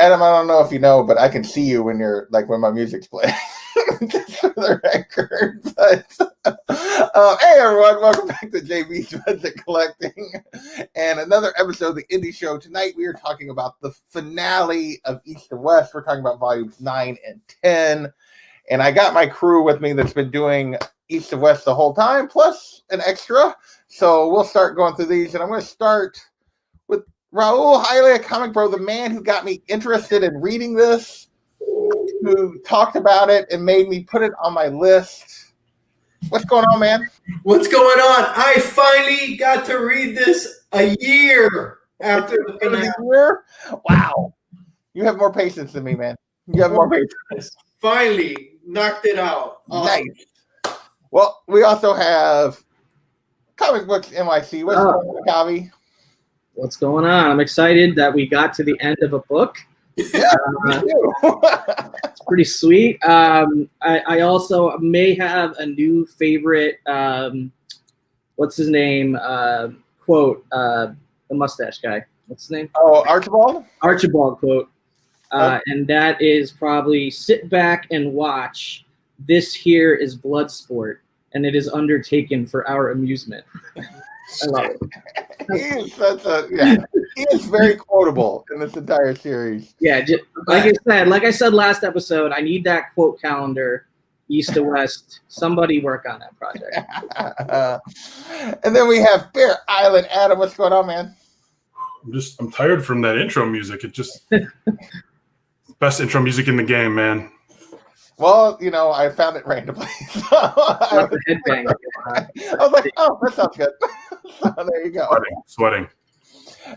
Adam, I don't know if you know, but I can see you when you're like when my music's playing. Just for the record. But, hey everyone, welcome back to JB's Magic Collecting and another episode of the Indie Show. Tonight we are talking about the finale of East to West. We're talking about volumes 9 and 10. And I got my crew with me that's been doing East to West the whole time, plus an extra. So we'll start going through these, and I'm going to start with Raul Hiley, Comic Bro, the man who got me interested in reading this, who talked about it and made me put it on my list. What's going on, man? What's going on? I finally got to read this a year after the finale. Wow. You have more patience than me, man. You have more patience. Finally knocked it out. Nice. Well, we also have Comic Books NYC. What's going on, Kavi? What's going on? I'm excited that we got to the end of a book. Yeah, me too. It's pretty sweet. I also may have a new favorite, what's his name, quote, the mustache guy. What's his name? Oh, Archibald? Archibald quote. And that is probably sit back and watch. This here is Bloodsport, and it is undertaken for our amusement. I love it. He is very quotable in this entire series. Yeah, like I said last episode, I need that quote calendar, East to West. Somebody work on that project. And then we have Bear Island. Adam, what's going on, man? I'm tired from that intro music. It just best intro music in the game, man. Well, you know, I found it randomly. So I was like, oh, that sounds good. So there you go. Sweating.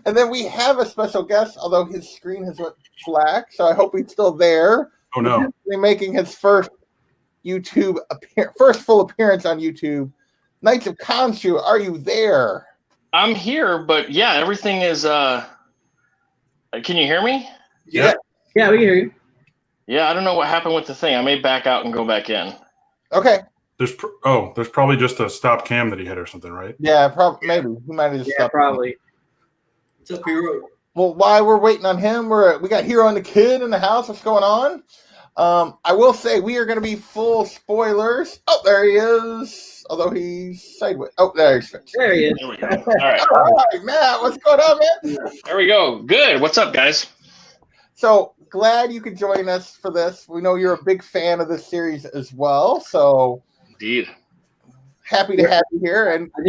And then we have a special guest, although his screen has went black, so I hope he's still there. Oh no! He's making his first full appearance on YouTube. Knights of Khonshu, are you there? I'm here, but yeah, everything is. Can you hear me? Yeah, we can hear you. Yeah, I don't know what happened with the thing. I may back out and go back in. Okay. There's probably just a stop cam that he hit or something, right? Yeah, maybe he might have just stopped. Probably. What's up, Hero? Well, while we're waiting on him, we got Hero and the Kid in the house. What's going on? I will say we are going to be full spoilers. Oh, there he is. Although he's sideways. Oh, there he's fixed. There he is. There we go. All right. All right, Matt. What's going on, man? There we go. Good. What's up, guys? So glad you could join us for this. We know you're a big fan of this series as well. So Indeed. Happy to have you here. And I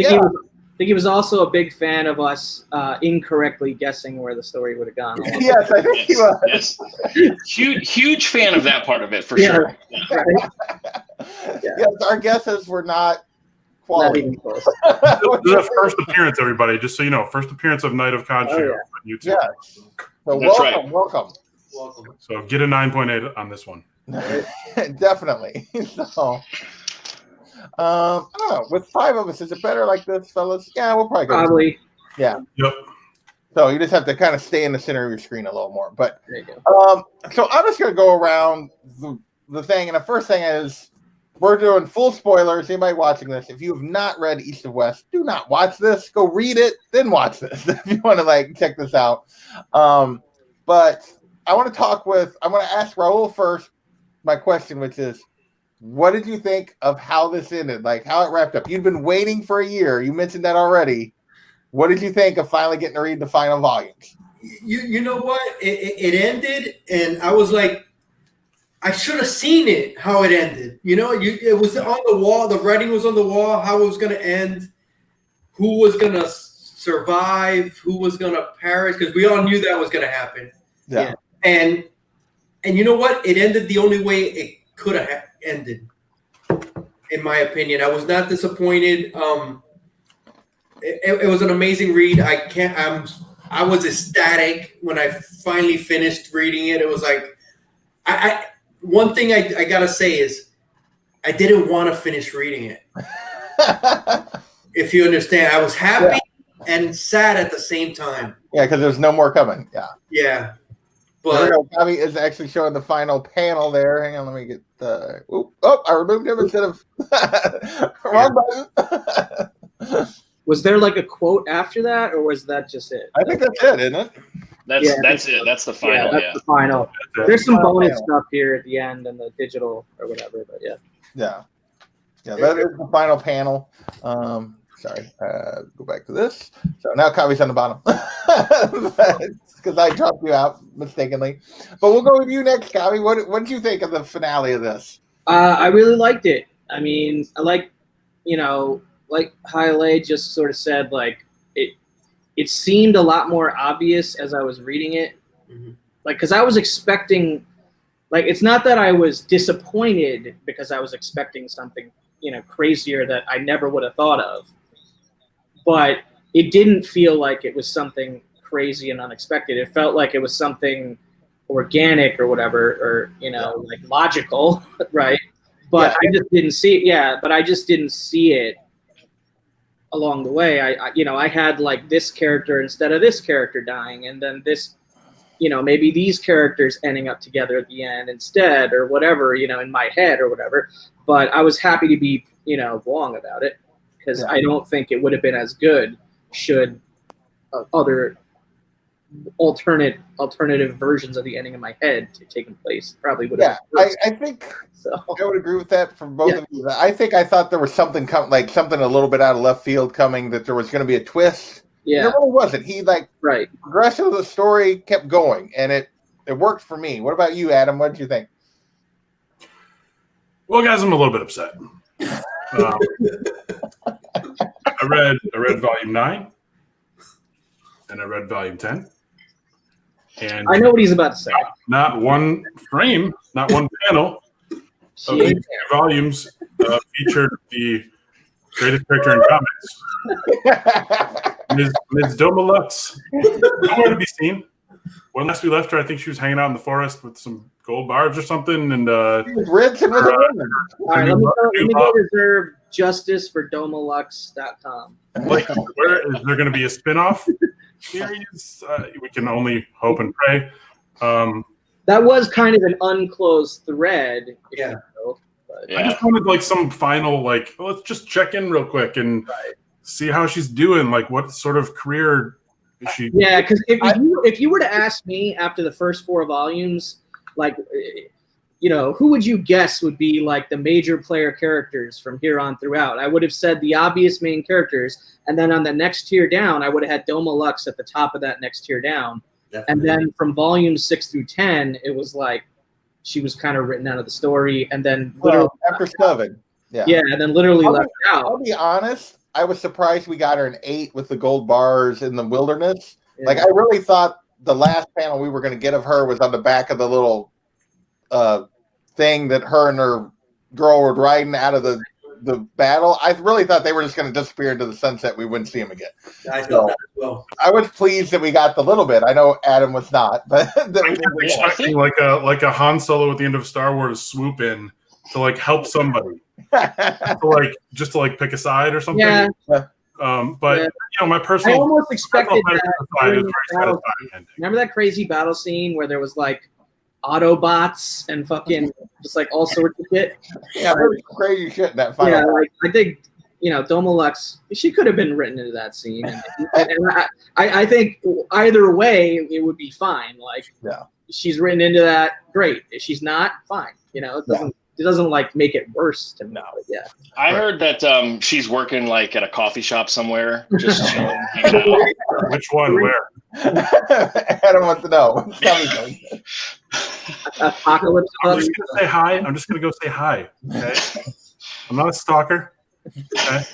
think he was also a big fan of us incorrectly guessing where the story would have gone. Yes, I think he was. Yes. Huge fan of that part of it, for sure. Right. Yes, our guesses were not quality. Not even close. This is a first appearance, everybody. Just so you know, first appearance of Knight of Khonshu on YouTube. Yes. So That's welcome. So get a 9.8 on this one. Definitely. So, I don't know. With 5 of us, is it better like this, fellas? Yeah, we'll probably go. Probably. Yeah. Yep. So you just have to kind of stay in the center of your screen a little more. But There you go. so I'm just going to go around the thing. And the first thing is we're doing full spoilers. Anybody watching this, if you have not read East of West, do not watch this. Go read it, then watch this if you want to check this out. But I want to ask Raul first my question, which is, what did you think of how this ended? Like how it wrapped up? You'd been waiting for a year. You mentioned that already. What did you think of finally getting to read the final volumes? You know what? It ended, and I was like, I should have seen it, how it ended. You know, it was on the wall. The writing was on the wall, how it was going to end, who was going to survive, who was going to perish, because we all knew that was going to happen. Yeah. And you know what? It ended the only way it could have ended, in my opinion. I was not disappointed. It was an amazing read. I was ecstatic when I finally finished reading it. It was like, one thing I gotta say is, I didn't want to finish reading it. If you understand, I was happy and sad at the same time. Yeah, because there's no more coming. Yeah. Yeah. But Bobby is actually showing the final panel there. Hang on, let me get the. Oh, I removed him instead of wrong button. Was there like a quote after that, or was that just it? I think that's it, isn't it? That's it. That's the final. That's Yeah. the final. That's it. There's some Final bonus panel. stuff here at the end and the digital or whatever, but yeah. Yeah. Yeah, that is the final panel. Sorry, go back to this. So now Kavi's on the bottom because I dropped you out mistakenly. But we'll go with you next, Kavi. What did you think of the finale of this? I really liked it. I mean, I like, like Haile just sort of said, like it seemed a lot more obvious as I was reading it. Mhm. Like, because I was expecting, like, it's not that I was disappointed because I was expecting something, crazier that I never would have thought of. But it didn't feel like it was something crazy and unexpected. It felt like it was something organic or whatever, or, like logical, right? But I just didn't see it. Yeah, but I just didn't see it along the way. I had like this character instead of this character dying, and then this, maybe these characters ending up together at the end instead, or whatever, in my head or whatever. But I was happy to be, wrong about it, because I don't think it would have been as good should other alternative versions of the ending in my head taken place. Probably would have. Yeah, I think So I would agree with that from both of you. I thought there was something like something a little bit out of left field coming, that there was going to be a twist. yeah, There really wasn't. He right. progression of the story kept going, and it worked for me. What about you, Adam? What did you think? Well, guys, I'm a little bit upset. I read volume 9, and I read volume 10, and I know what he's about to say. not one frame, not one panel of these 2 volumes featured the greatest character in comics, Ms. Doma Lux. Nowhere to be seen. When last we left her, I think she was hanging out in the forest with some gold barbs or something, and Rich and with a woman. All right, let me go reserve justice for domalux.com. like, where is there going to be a spin-off series? We can only hope and pray. That was kind of an unclosed thread. Yeah. But I just wanted like some final, like, let's just check in real quick and see how she's doing. Like, what sort of career is she? yeah, because if you were to ask me after the first 4 volumes, like, who would you guess would be like the major player characters from here on throughout? I would have said the obvious main characters, and then on the next tier down, I would have had Doma Lux at the top of that next tier down. Definitely. And then from volumes 6 through 10, it was like she was kind of written out of the story, and then literally After 7. Yeah. and then literally I'll left out. I'll be honest. I was surprised we got her an 8 with the gold bars in the wilderness. Yeah. Like, I really thought the last panel we were going to get of her was on the back of the little thing that her and her girl were riding out of the battle. I really thought they were just going to disappear into the sunset. We wouldn't see them again. I thought that as well. I was pleased that we got the little bit. I know Adam was not, but that we I'm didn't get expecting like a Han Solo at the end of Star Wars swoop in to like help somebody, just to pick a side or something. Yeah. But my I personal almost expected that. side is during the very battle. satisfying ending. Remember that crazy battle scene where there was like Autobots and fucking just like all sorts of shit? Yeah, there was crazy shit in that final. Yeah, like I think Doma Lux, she could have been written into that scene, and I think either way it would be fine. Like, she's written into that, great. If she's not, fine. It doesn't like make it worse to me. No. But yeah. I heard that she's working like at a coffee shop somewhere, just chilling, hanging out. Which one? Where? Adam wants to know. Tell me, Apocalypse I'm Club. just gonna say hi. I'm just gonna go say hi. Okay. I'm not a stalker. Okay.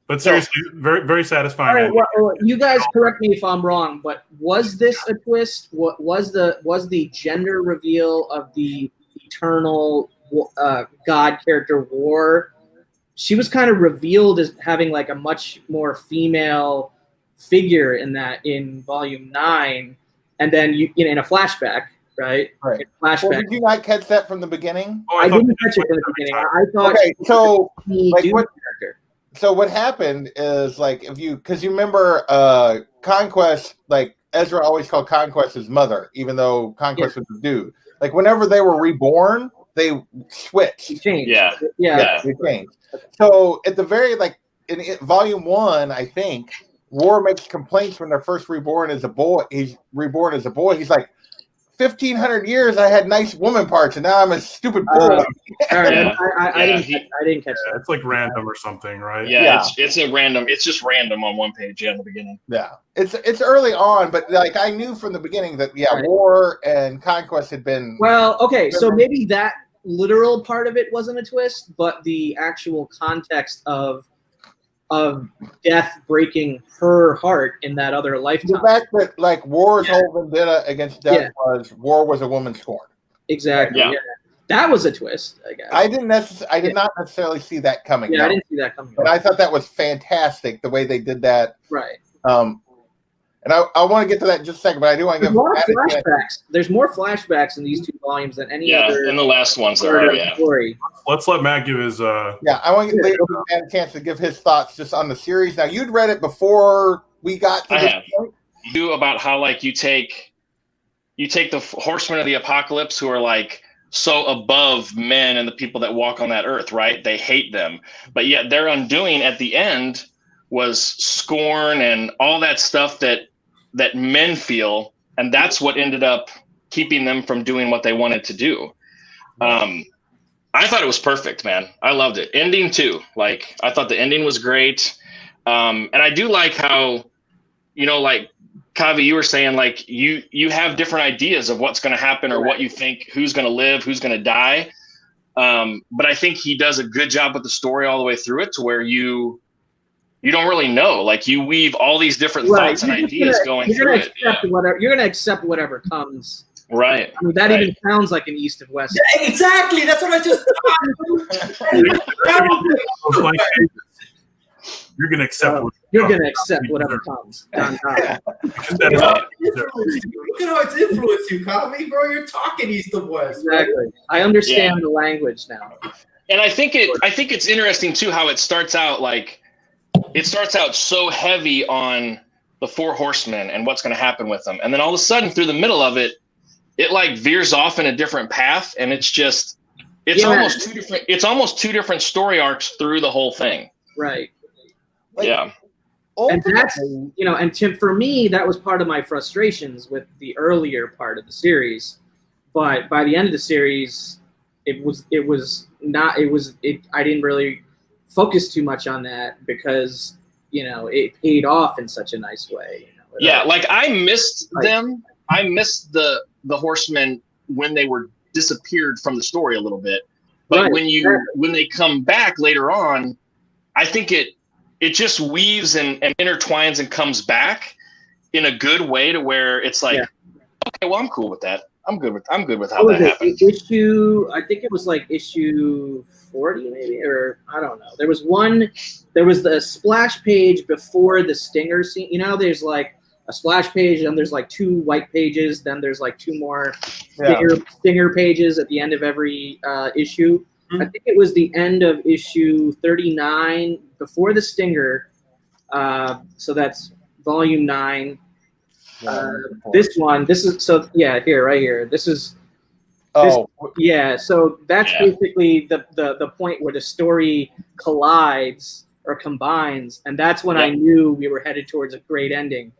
But seriously, very, very satisfying. All right, ending. well, you guys correct me if I'm wrong, but was this a twist? What was the gender reveal of the eternal god character War? She was kind of revealed as having like a much more female figure in volume 9, and then in a flashback, right? Right. In a flashback. Well, did you not catch that from the beginning? Oh, I thought didn't you catch it in the beginning. I thought Okay, so she like was what- the character. So what happened is, like, because you remember Conquest, like Ezra always called Conquest his mother, even though Conquest was a dude. Like, whenever they were reborn, they switched. She changed. Yeah. Yeah. They changed. So at the very in volume 1, I think War makes complaints when they're first reborn as a boy. He's reborn as a boy. He's like, 1,500 years I had nice woman parts, and now I'm a stupid boy. All right, Yeah. I didn't catch that. It's like random or something, right? Yeah, it's a random. It's just random on one page in the beginning. Yeah, it's early on, but like I knew from the beginning that Right. War and Conquest had been. Well, okay, so maybe that literal part of it wasn't a twist, but the actual context of death breaking her heart in that other The lifetime. fact that like War's whole vendetta against death was War was a woman scorned. Exactly. Yeah. Yeah. That was a twist, I guess. I did not necessarily see that coming. I no. didn't see that coming. But I thought that was fantastic the way they did that. Right. And I want to get to that in just a second, but I do want to There's give more Matt a chance. flashbacks. There's more flashbacks in these two volumes than any Yeah, other and the last ones there part are. of the Yeah. story. Let's let Matt give his. Yeah, I want to give Matt a chance to give his thoughts just on the series. Now, you'd read it before we got to I this have. point. You about how like you take the horsemen of the apocalypse who are like so above men and the people that walk on that earth, right? They hate them, but yet their undoing at the end was scorn and all that stuff that men feel, and that's what ended up keeping them from doing what they wanted to do. I thought it was perfect, man. I loved it. Ending too. Like I thought the ending was great, and I do like how, like Kavi, you were saying like you have different ideas of what's going to happen or what you think, who's going to live, who's going to die. But I think he does a good job with the story all the way through it to where you don't really know. Like you weave all these different thoughts and ideas going through it. Yeah. You're going to accept whatever comes. Right. I mean, that even sounds like an East of West. Yeah, exactly. That's what I just thought. You're gonna accept. You're going to accept whatever comes. Done. Look at how it's influenced you, Kavi, bro. You're talking East of West. Exactly. I understand the language now. And I think it's interesting too how it starts out so heavy on the four horsemen and what's going to happen with them, and then all of a sudden through the middle of it, it like veers off in a different path, and it's almost two different story arcs through the whole thing. Right. Like, Yeah. And that's, and Tim, for me, that was part of my frustrations with the earlier part of the series. But by the end of the series, I didn't really focus too much on that because, it paid off in such a nice way. Yeah. Like I missed them. I missed the horsemen when they were disappeared from the story a little bit. But when they come back later on, I think it just weaves and intertwines and comes back in a good way to where it's like, okay, well, I'm cool with that. I'm good with how that happened. I think it was like issue 40 maybe, or I don't know. There was the splash page before the Stinger scene. There's like a splash page, and there's like two white pages, then there's like two more Stinger pages at the end of every issue. I think it was the end of issue 39 before the Stinger. So that's volume 9. This is here, right here. So that's basically the point where the story collides or combines, and that's when I knew we were headed towards a great ending.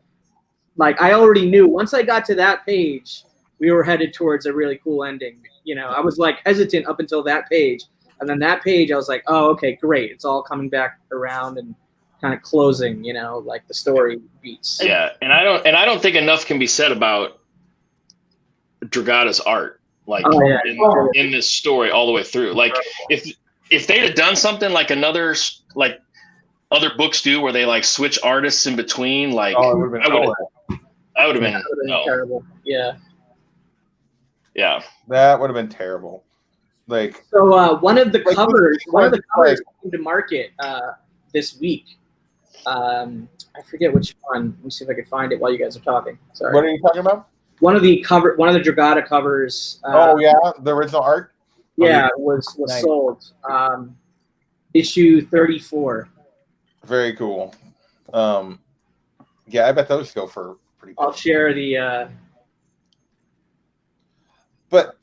Like I already knew once I got to that page, we were headed towards a really cool ending. I was like hesitant up until that page, and then that page I was like, oh, okay, great, it's all coming back around and kind of closing, like the story beats. Yeah, and I don't think enough can be said about Dragata's art, like in this story all the way through. Like if they'd have done something like other books do, where they like switch artists in between, like I would have been terrible. Yeah. That would have been terrible. Like one of the covers came to market this week. I forget which one. Let me see if I can find it while you guys are talking. Sorry. What are you talking about? One of the Dragata covers. The original art. Yeah, was nice. Sold. Issue 34. Very coll. I bet those go for pretty. I'll share the. But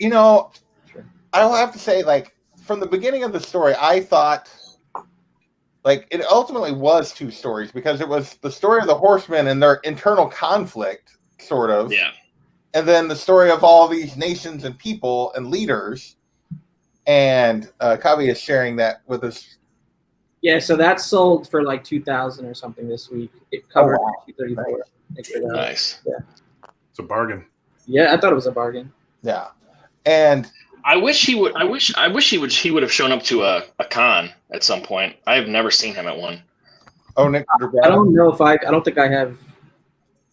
I'll have to say, like from the beginning of the story, I thought like it ultimately was 2 stories because it was the story of the Horsemen and their internal conflict, sort of. Yeah. And then the story of all these nations and people and leaders. And Kavi is sharing that with us. Yeah, so that sold for like 2,000 or something this week. It covered wow. 234. Nice. It's a bargain. Yeah, I thought it was a bargain. Yeah. And I wish he would. I wish he would have shown up to a con at some point. I have never seen him at one. oh, Nick, I don't know if I don't think I have.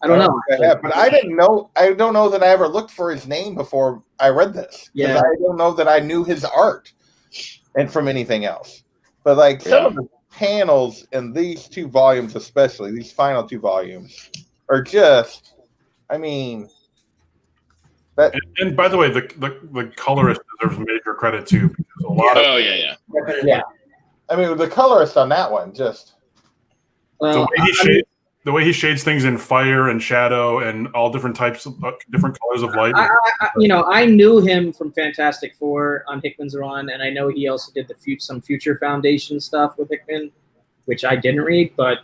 I don't know. I have, but I didn't know. I don't know that I ever looked for his name before I read this. 'Cause Yeah. I don't know that I knew his art and from anything else. But like some of the panels in these 2 volumes, especially these final 2 volumes, are just. I mean, And by the way, the colorist deserves major credit too, because a lot of Oh yeah. yeah. I mean, the colorist on that one just. Well, the way he shades things in fire and shadow and all different types of different colors of light. I knew him from Fantastic Four on Hickman's run, and I know he also did some Future Foundation stuff with Hickman, which I didn't read, but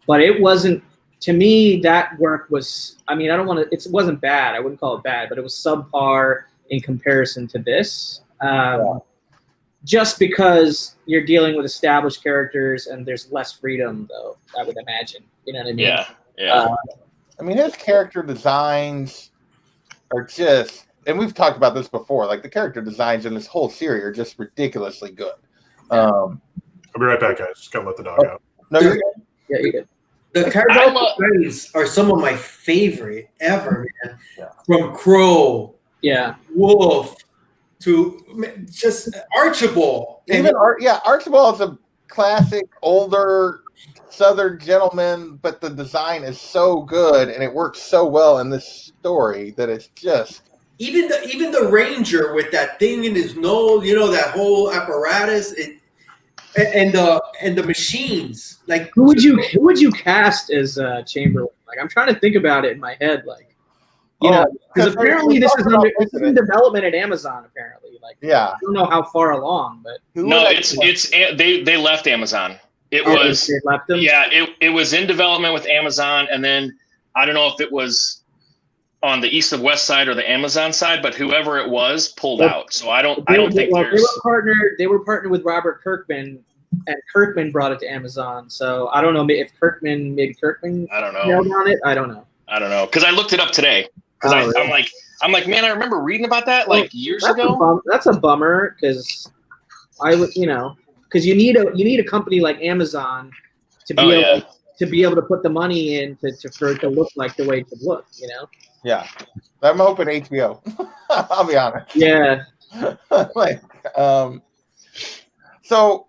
it wasn't. To me, that work was. I mean, I don't want to. It wasn't bad. I wouldn't call it bad, but it was subpar in comparison to this. Just because you're dealing with established characters and there's less freedom, though, I would imagine. You know what I mean? Yeah. I mean, his character designs are just, and we've talked about this before. Like the character designs in this whole series are just ridiculously good. I'll be right back, guys. Just gotta let the dog out. No, you're good. Yeah, you did. The Cardinal Friends are some of my favorite ever, man. Yeah. From Crow, Yeah. Wolf, to just Archibald. Even Archibald is a classic older Southern gentleman, but the design is so good and it works so well in this story that it's just even the Ranger with that thing in his nose, that whole apparatus, and the machines. Like Who would you cast as Chamberlain? Like, I'm trying to think about it in my head. Like, because apparently this is in development at Amazon. Apparently, like, I don't know how far along, but No, they left Amazon. It was they left them. Yeah, it was in development with Amazon, and then I don't know if it was on the east of west side or the Amazon side, but whoever it was pulled out. So I don't think there's. They were partnered with Robert Kirkman, and Kirkman brought it to Amazon. So I don't know if Kirkman. I don't know. Nailed on it. I don't know. Because I looked it up today. Because I'm like, man, I remember reading about that years ago. That's a bummer because I would, because you need a company like Amazon to be able to put the money in for it to look like the way it should look. Yeah, I'm hoping HBO. I'll be honest. Yeah. So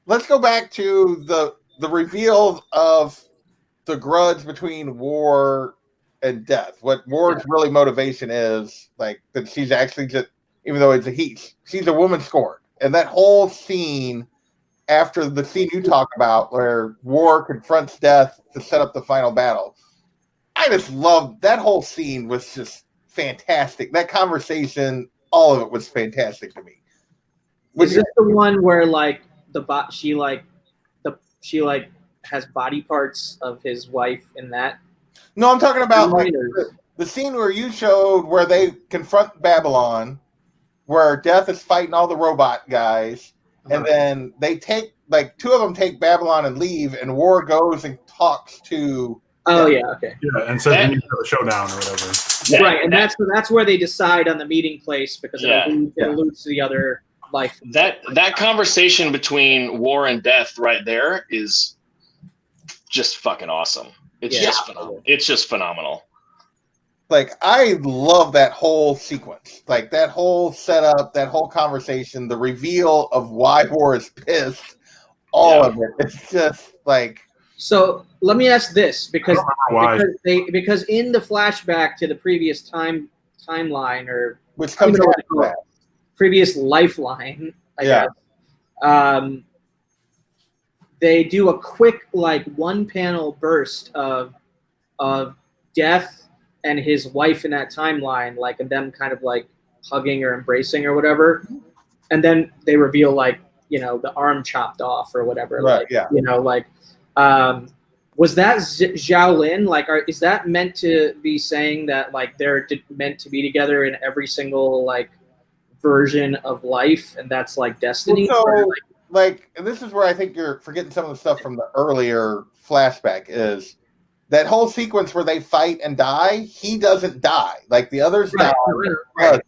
let's go back to the reveal of the grudge between War and Death. What War's really motivation is, like, that she's actually just, even though it's she's a woman scorned. And that whole scene after the scene you talk about where War confronts Death to set up the final battle, I just loved that whole scene. Was just fantastic. That conversation, all of it was fantastic to me. Is this the one where she has body parts of his wife in that? No, I'm talking about the scene where you showed where they confront Babylon, where Death is fighting all the robot guys, and then they take, like, 2 of them take Babylon and leave, and War goes and talks to. Oh yeah, okay. Yeah, and says we need to have a showdown or whatever. Right, and that's where they decide on the meeting place because it alludes to the other life. That conversation between War and Death right there is just fucking awesome. It's just phenomenal. It's just phenomenal. Like, I love that whole sequence. Like, that whole setup, that whole conversation, the reveal of why War is pissed, all of it. It's just like. So let me ask this, because in the flashback to the previous timeline, or which comes after that. Previous lifeline, I guess. They do a quick, like, one panel burst of Death and his wife in that timeline, like, and them kind of like hugging or embracing or whatever, and then they reveal, like, the arm chopped off or whatever. Right, Like, yeah. Was that Zhao Lin? Like, is that meant to be saying that like they're meant to be together in every single like version of life, and that's like destiny? Well, so, Or, like, this is where I think you're forgetting some of the stuff from the earlier flashback. Is that whole sequence where they fight and die? He doesn't die. Like the others die. Right.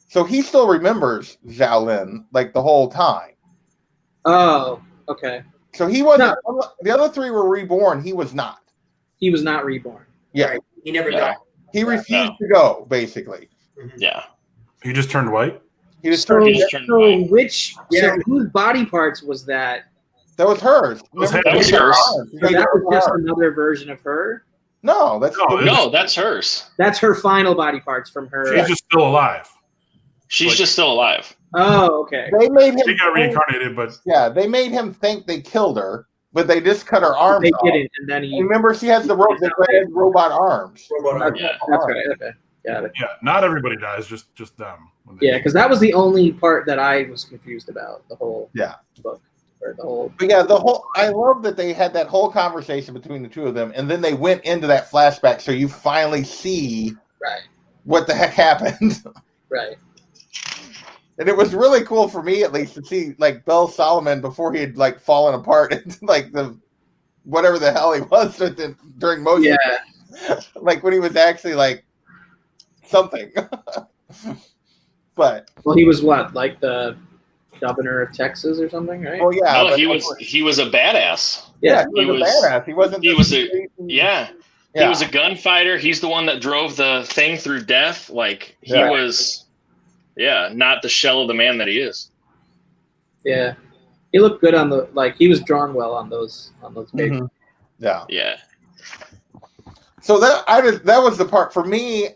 So he still remembers Zhao Lin like the whole time. Oh, okay. So he wasn't. The other three were reborn. He was not. He was not reborn. Yeah, Right. He never No. died. he refused to go. Basically, Yeah. He just turned white. he just So, turned. just turned so white. which? Yeah. So whose body parts was that? That was hers. was Remember, that was she got hers. arms. She So got that was just arms. another version of her. No, that's No, No, that's hers. That's her final body parts from her. She's just still alive. She's Like- just still alive. Oh, okay. they made him. She got reincarnated, but Yeah, they made him think they killed her, but they just cut her arms They off. didn't, and then he. Remember, she has the robot arms. Robot arm. Okay, Yeah. that's right. Okay, got it. yeah, not everybody dies. Just them. When they- Yeah, because that was the only part that I was confused about the whole Yeah. book or the whole. But yeah, I love that they had that whole conversation between the two of them, and then they went into that flashback, so you finally see Right, what the heck happened. right. And it was really cool for me, at least, to see like Bell Solomon before he had like fallen apart into like the whatever the hell he was during motion. Yeah, Like when he was actually like something. But well, he was what, like the governor of Texas or something, right? well, yeah, No, but- he was a badass. yeah, Yeah, he was a badass. He wasn't. he was a- yeah. He was a gunfighter. He's the one that drove the thing through death. Like he Yeah. was, not the shell of the man that he is. yeah. He looked good on the like. He was drawn well on those pages. Mhm. Yeah. Yeah. So that was the part for me.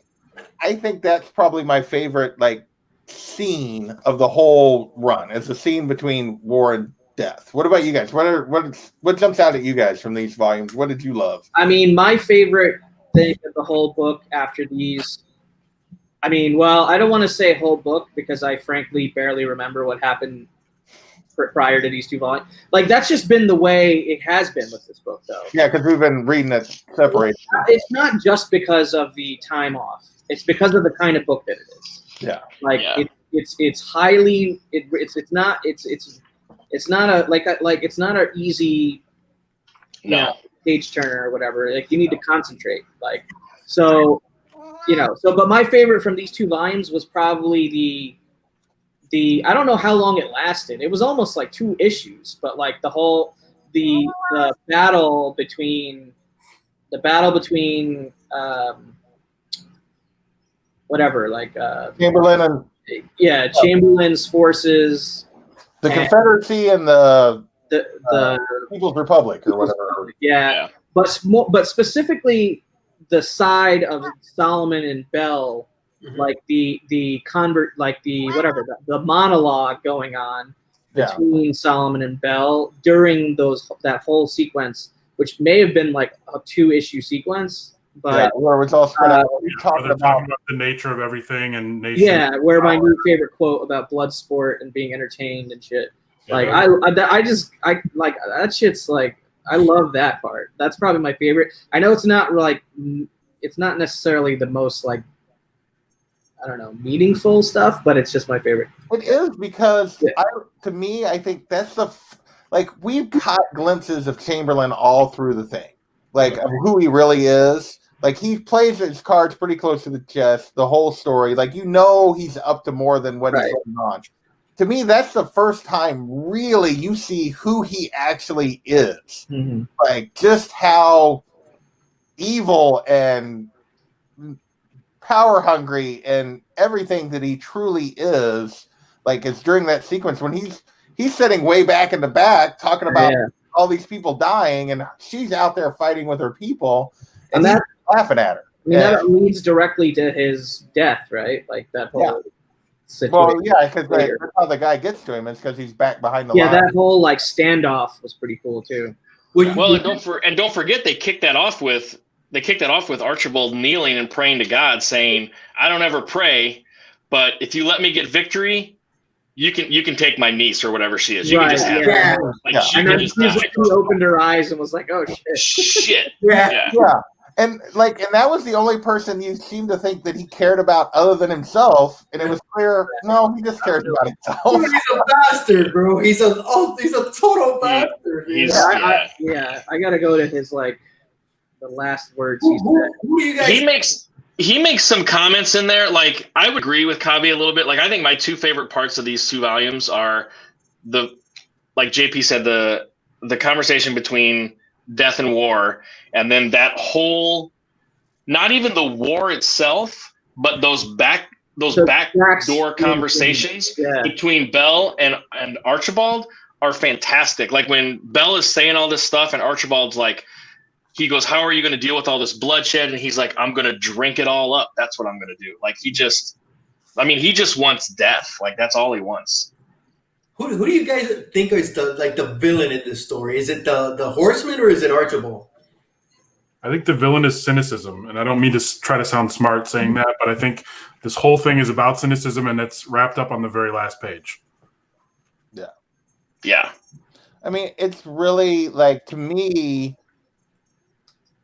I think that's probably my favorite like scene of the whole run. Is the scene between war and death. What about you guys? What jumps out at you guys from these volumes? What did you love? I mean, my favorite thing of the whole book after these. I mean, well, I don't want to say whole book because I frankly barely remember what happened prior to these two volumes. Like that's just been the way it has been with this book, though. Yeah, because we've been reading it separated. It's not just because of the time off. It's because of the kind of book that it is. Yeah. Like Yeah. it's highly it's not it's not an easy No. page turner or whatever. Like you need to concentrate. Like so but my favorite from these two volumes was probably the I don't know how long it lasted. It was almost like 2 issues, but like the battle between whatever, like Chamberlain and Chamberlain's forces, the Confederacy and the the People's Republic or whatever. yeah, but specifically the side of Solomon and Bell, Mhm. like the convert, like the the monologue going on Yeah. between Solomon and Bell during that whole sequence, which may have been like a 2-issue sequence, Yeah, but where it's all spread out. He's Where talking they're about talking about the nature of everything and nation. yeah, where my new favorite quote about blood sport and being entertained and shit. Like Yeah. I like that shit's like I love that part. That's probably my favorite. I know it's not necessarily the most like I don't know meaningful stuff, but it's just my favorite. it is because Yeah. to me, I think that's like we've caught glimpses of Chamberlain all through the thing, like of who he really is. Like he plays his cards pretty close to the chest, the whole story. Like he's up to more than what he's Right. letting on. To me, that's the first time really you see who he actually is. Like just how evil and power hungry and everything that he truly is. Like it's during that sequence when he's sitting way back in the back talking about Yeah. all these people dying, and she's out there fighting with her people, And he's that laughing at her. I mean that leads directly to his death, right? Like that whole situation. Well, yeah, because later. that's how the guy gets to him is because he's back behind the Yeah, line. that whole like standoff was pretty cool too. Well, and don't forget they kicked that off with Archibald kneeling and praying to God, saying, "I don't ever pray, but if you let me get victory, you can take my niece or whatever she is. You can Right, just have yeah. her. Like, Yeah. she And can then just she opened her eyes and was like, "Oh shit!" shit. Yeah. Yeah. And that was the only person you seemed to think that he cared about other than himself. And it was clear, no, he just cares about himself. Dude, he's a bastard, bro. He's a total bastard. He's- Yeah. I gotta go to his like the last words he said. Who do you guys? He makes some comments in there. Like, I would agree with Kabi a little bit. Like, I think my two favorite parts of these two volumes are like JP said, the conversation between death and war, and then that whole, not even the war itself, but those backdoor conversations between Bell and Archibald are fantastic. Like, when Bell is saying all this stuff and Archibald's like, he goes, "How are you going to deal with all this bloodshed?" And he's like, "I'm going to drink it all up. That's what I'm going to do." Like, he just wants death. Like, that's all he wants. Who do you guys think is the villain in this story? Is it the Horseman or is it Archibald? I think the villain is cynicism, and I don't mean to try to sound smart saying that, but I think this whole thing is about cynicism, and it's wrapped up on the very last page. Yeah. I mean, it's really like, to me,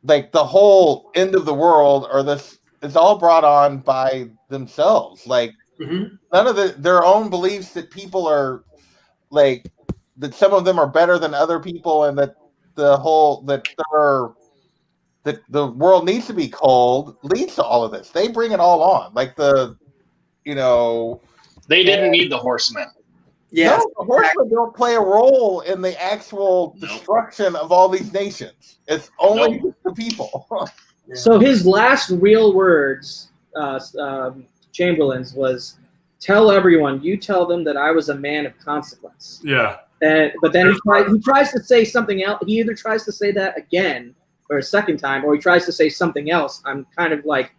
like the whole end of the world or this is all brought on by themselves. Like, Mm-hmm. none of their own beliefs that people are like, that some of them are better than other people, and that the world needs to be cold leads to all of this. They bring it all on. Like they didn't need the Horsemen. Yeah. No, the Horsemen don't play a role in the actual destruction of all these nations. It's only the people. Yeah. So his last real words, Chamberlain's, was, "Tell everyone, you tell them that I was a man of consequence." Yeah. But then he tries to say something else. He either tries to say that again or a second time, or he tries to say something else. I'm kind of like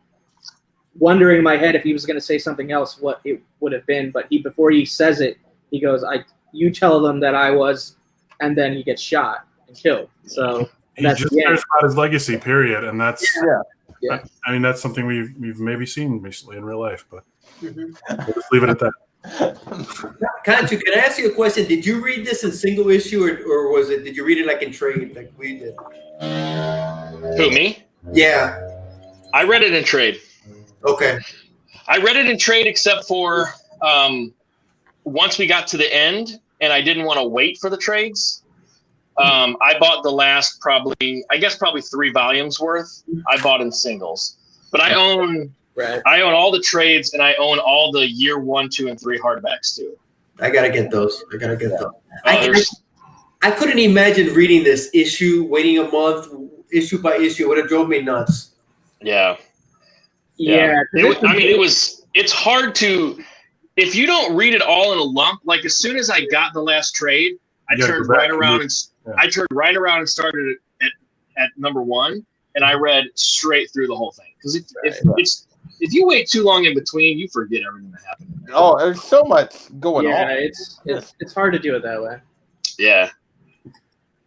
wondering in my head if he was going to say something else, what it would have been. But before he says it, he goes, "You tell them that I was," and then he gets shot and killed. So He just cares about his legacy, period. And that's, Yeah. I mean, that's something we've maybe seen recently in real life, but Mm-hmm. we'll just leave it at that. Kanchu, can I ask you a question? Did you read this in single issue, or did you read it like in trade, like we did? Who, me? Yeah. I read it in trade. Okay. I read it in trade, except for once we got to the end, and I didn't want to wait for the trades. I bought the last probably 3 volumes worth. I bought in singles, but I own all the trades, and I own all the year 1, 2, and 3 hardbacks too. I gotta get those. I couldn't imagine reading this issue, waiting a month, issue by issue. It would have drove me nuts. Yeah. Yeah. It's hard to, if you don't read it all in a lump. Like, as soon as I got the last trade, I turned right around and started at number 1, and I read straight through the whole thing. Because if you wait too long in between, you forget everything that happened. Oh, there's so much going on. Yeah, it's hard to do it that way. Yeah.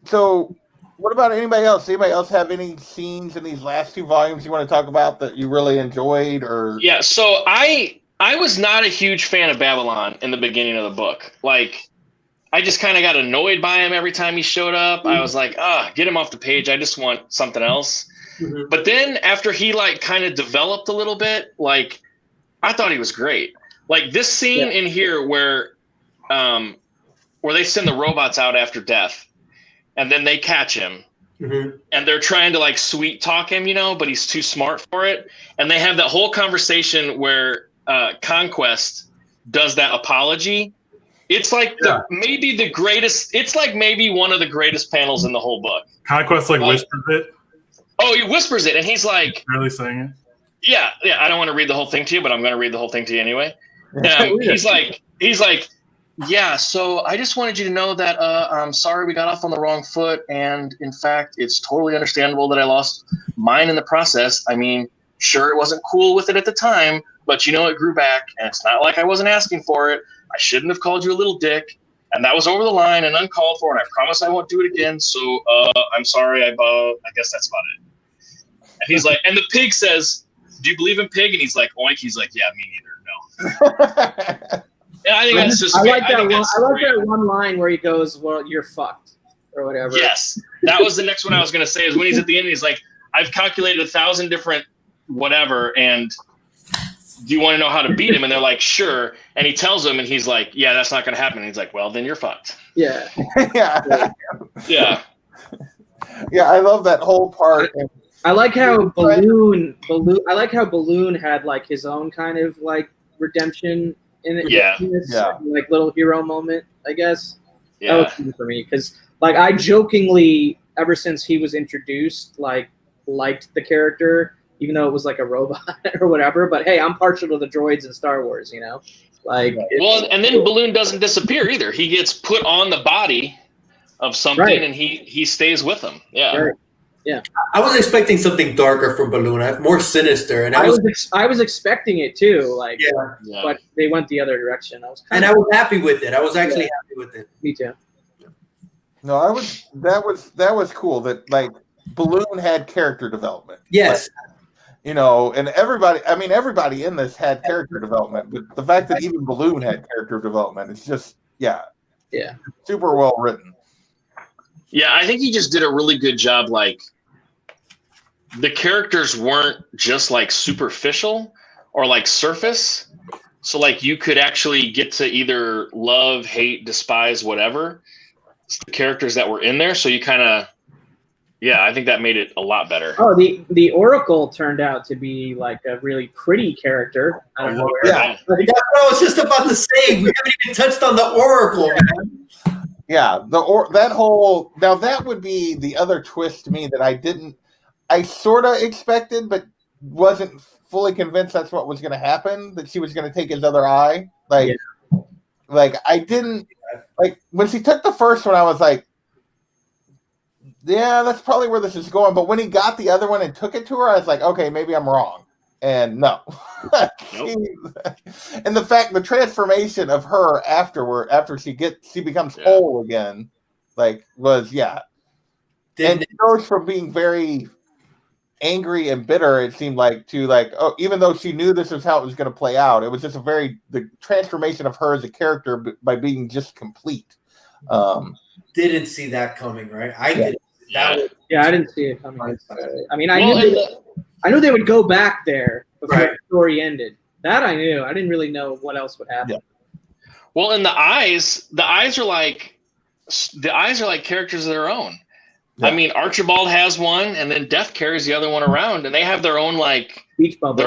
So, what about anybody else? Anybody else have any scenes in these last 2 volumes you want to talk about that you really enjoyed? Or Yeah, so I was not a huge fan of Babylon in the beginning of the book. Like, I just kind of got annoyed by him every time he showed up. I was like, get him off the page. I just want something else. Mm-hmm. But then after he like kind of developed a little bit, like, I thought he was great. Like, this scene in here where they send the robots out after death, and then they catch him, and they're trying to like sweet talk him, but he's too smart for it. And they have that whole conversation where Conquest does that apology. It's like maybe the greatest. It's like maybe one of the greatest panels in the whole book. Conquest whispers it. Oh, he whispers it, and he's like, really saying it. Yeah. I don't want to read the whole thing to you, but I'm going to read the whole thing to you anyway. He's like, yeah. So I just wanted you to know that I'm sorry we got off on the wrong foot, and in fact, it's totally understandable that I lost mine in the process. I mean, sure, it wasn't cool with it at the time, but it grew back, and it's not like I wasn't asking for it. I shouldn't have called you a little dick, and that was over the line and uncalled for, and I promise I won't do it again. So I'm sorry. I guess that's about it. And he's like, and the pig says, "Do you believe in pig?" And he's like, oink. He's like, "Yeah, me neither. No." And I think that's just. I like think that one. that's I like great. that one line where he goes, "Well, you're fucked," or whatever. Yes, that was the next one I was going to say. Is when he's at the end, he's like, "I've calculated 1,000 different whatever, and do you want to know how to beat him?" And they're like, "Sure." And he tells them, and he's like, "Yeah, that's not going to happen." And he's like, "Well, then you're fucked." Yeah. Yeah. Yeah. Yeah, I love that whole part. I like how Balloon. I like how Balloon had like his own kind of like redemption in it. Yeah. in this, Yeah. like little hero moment, I guess. That Yeah. was cool for me because like I jokingly ever since he was introduced like liked the character even though it was like a robot or whatever. But hey, I'm partial to the droids in Star Wars, you know. Like Well, and then Balloon doesn't disappear either. He gets put on the body of something, Right. and he stays with them. Yeah. Right. I was expecting something darker from Balloon, more sinister, and I was expecting it too, like, yeah, Yeah. but they went the other direction. I was and I was happy with it. I was actually happy with it. me too. No, that was cool that like Balloon had character development. Yes, You know, and everybody in this had character development, but the fact that even Balloon had character development is just Yeah. super well written. Yeah, I think he just did a really good job. Like, the characters weren't just like superficial or like surface. So like you could actually get to either love, hate, despise, whatever. It's the characters that were in there. So you kind of, yeah, I think that made it a lot better. Oh, the Oracle turned out to be like a really pretty character. I don't know where. Yeah. that's what I was just about to say. We haven't even touched on the Oracle, man. Yeah, that would be the other twist to me that I sort of expected, but wasn't fully convinced that's what was going to happen. That she was going to take his other eye, like I didn't like when she took the first one. I was like, yeah, that's probably where this is going. But when he got the other one and took it to her, I was like, okay, maybe I'm wrong. And no, and the transformation of her after she becomes whole again, like was and it goes from being very angry and bitter, it seemed like, to like, oh, even though she knew this is how it was going to play out, it was just the transformation of her as a character by being just complete. Didn't see that coming, right? I did. Yeah. Yeah, I didn't see it coming. I mean, I Well, knew they would go back there before Right. the story ended. That I knew. I didn't really know what else would happen. Yeah. Well, and the eyes are like characters of their own. Yeah. I mean, Archibald has one, and then Death carries the other one around, and they have their own Beach bubble.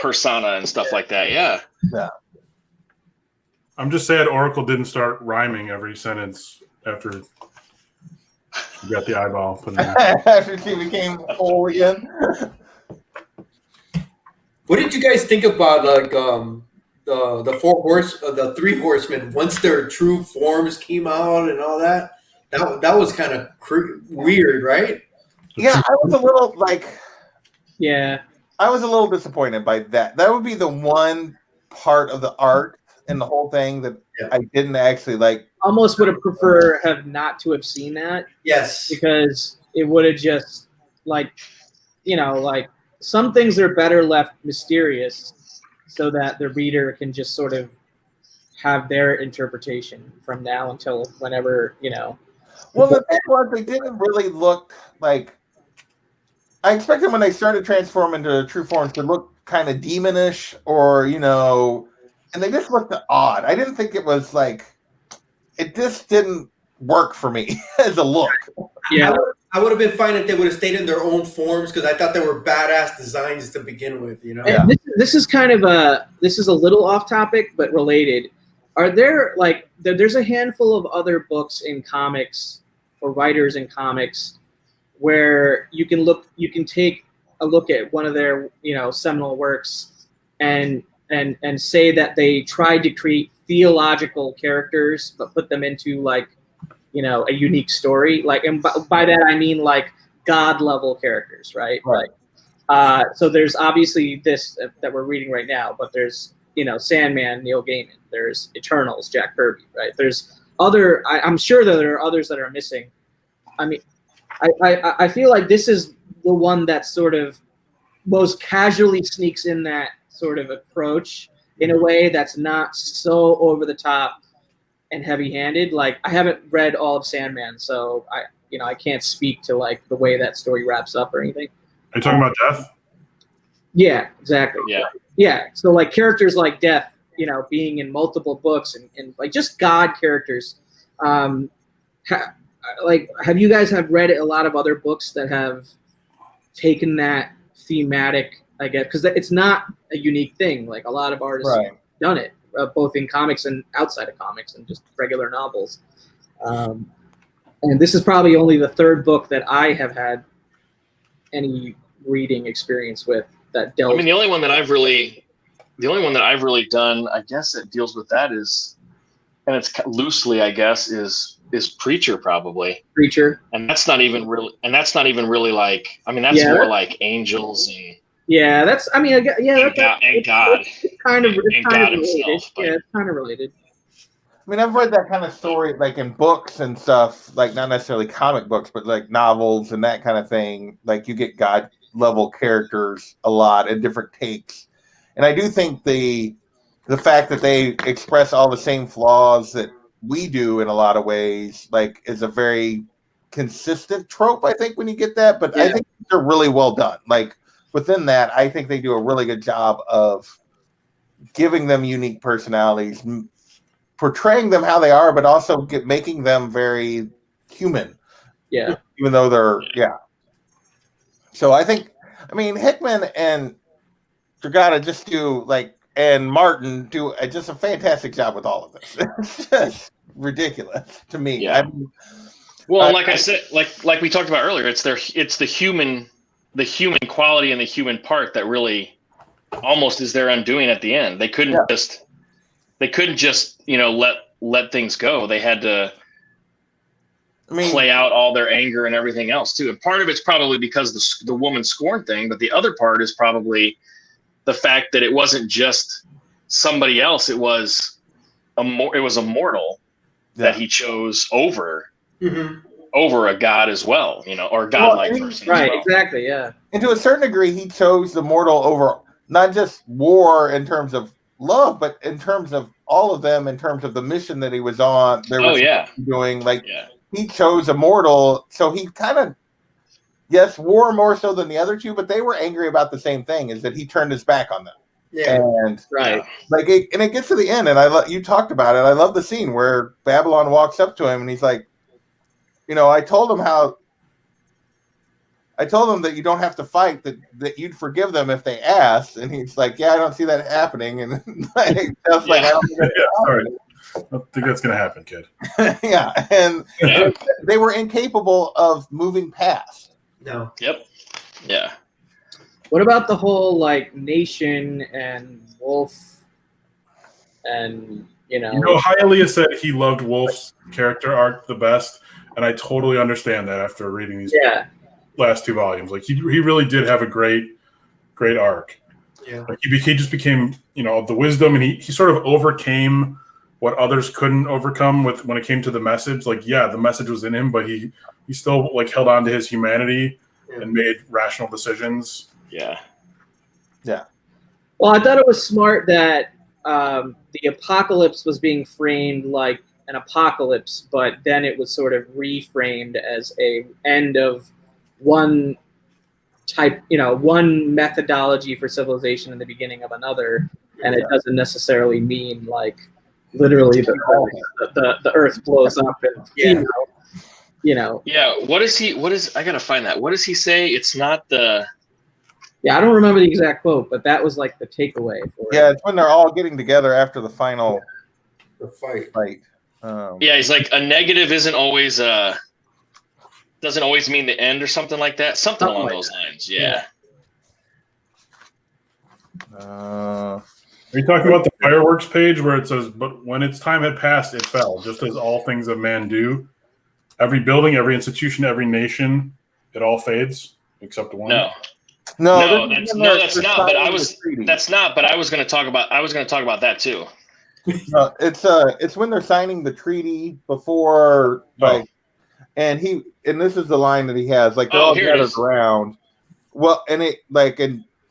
persona and stuff like that. Yeah. I'm just sad Oracle didn't start rhyming every sentence after she got the eyeball put in. After she became whole again. What did you guys think about like the three horsemen once their true forms came out and all that? That was kind of weird, right? Yeah, I was a little Yeah. I was a little disappointed by that. That would be the one part of the art and the whole thing that I didn't actually like. Almost would have preferred have not to have seen that Yes. because it would have just like some things are better left mysterious so that the reader can just sort of have their interpretation from now until whenever, Well, the thing was, they didn't really look like. I expected when they started transforming into true forms to look kind of demonish, or and they just looked odd. I didn't think it was like. It just didn't work for me as a look. Yeah. I would have been fine if they would have stayed in their own forms because I thought they were badass designs to begin with. Yeah. This is kind of this is a little off topic but related. Are there there's a handful of other books in comics or writers in comics where you can take a look at one of their seminal works and say that they tried to create theological characters but put them into a unique story, and by that I mean like God level characters, right? So there's obviously this that we're reading right now, but there's Sandman, Neil Gaiman, there's Eternals, Jack Kirby, right? There's other I'm sure that there are others that are missing. I mean, I feel like this is the one that sort of most casually sneaks in that sort of approach in a way that's not so over the top and heavy-handed. Like, I haven't read all of Sandman, so I can't speak to like the way that story wraps up or anything. Are you talking about Death? Yeah, exactly. Yeah. Yeah. So like characters like Death, being in multiple books and like just God characters. Have you guys have read a lot of other books that have taken that thematic, I guess, because it's not a unique thing. Like a lot of artists Right. have done it, both in comics and outside of comics and just regular novels. And this is probably only the third book that I have had any reading experience with that dealt. I mean, the only one that I've really done, I guess, that deals with that is, and it's loosely, I guess, is Preacher probably. Preacher. And that's not even really like. I mean, that's more like angels and. Yeah, that's. I mean, yeah, and God. It's kind of God related. himself. But, Yeah, it's kind of related. I mean, I've read that kind of story, like in books and stuff, like not necessarily comic books, but like novels and that kind of thing. Like you get God level characters a lot and different takes. And I do think the fact that they express all the same flaws that we do in a lot of ways, like, is a very consistent trope, I think, when you get that. But I think they're really well done. Like within that, I think they do a really good job of giving them unique personalities, portraying them how they are, but also making them very human. Yeah. Even though they're, So I think, Hickman and Dragotta just do, like, and Martin do just a fantastic job with all of this. It's just ridiculous to me. Yeah. Well, like I said, like we talked about earlier, it's the human quality and the human part that really almost is their undoing at the end. They couldn't just let things go. They had to play out all their anger and everything else too. And part of it's probably because the woman scorn thing, but the other part is probably the fact that it wasn't just somebody else. It was a mortal that he chose over a god as well, or godlike person. Right, as well. exactly, yeah. And to a certain degree, he chose the mortal over not just war in terms of love, but in terms of all of them, in terms of the mission that he was on. Doing, like, he chose a mortal, so he kind of, war more so than the other two, but they were angry about the same thing, is that he turned his back on them. Yeah. And Right. it gets to the end, and you talked about it. I love the scene where Babylon walks up to him, and he's like, I told him that you don't have to fight, that you'd forgive them if they asked. And he's like, I don't see that happening. And I don't think that's going to happen, kid. And they were incapable of moving past. No. Yep. Yeah. What about the whole like Nation and Wolf and Hialeah said he loved Wolf's character arc the best, and I totally understand that after reading these last two volumes. Like he really did have a great arc. Yeah. Like he just became, the wisdom, and he sort of overcame what others couldn't overcome when it came to the message. Like, the message was in him, but he still like held on to his humanity and made rational decisions. Yeah. Yeah. Well, I thought it was smart that the apocalypse was being framed like an apocalypse, but then it was sort of reframed as a end of one type, one methodology for civilization in the beginning of another, and it doesn't necessarily mean like literally the earth blows up and Yeah. What is I gotta find that. What does he say? It's not the. Yeah, I don't remember the exact quote, but that was like the takeaway for it. It's when they're all getting together after the final fight. He's like, a negative doesn't always mean the end or something like that. Something along those lines. Yeah. Are you talking about the fireworks page where it says, "But when its time had passed, it fell, just as all things of man do. Every building, every institution, every nation, it all fades except one." No, that's not. But I was going to talk about that too. No, it's when they're signing the treaty before, and this is the line that he has, like, they're all gathered around. Well, and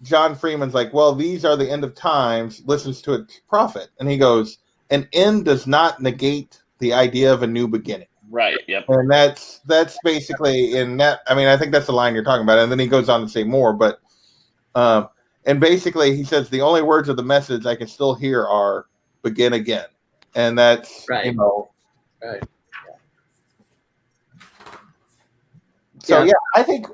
John Freeman's like, well, these are the end of times, listens to a prophet. And he goes, an end does not negate the idea of a new beginning. Right. Yep. And that's basically in that. I mean, I think that's the line you're talking about. And then he goes on to say more, but and basically he says the only words of the message I can still hear are begin again. And that's Right. Right. So yeah, I think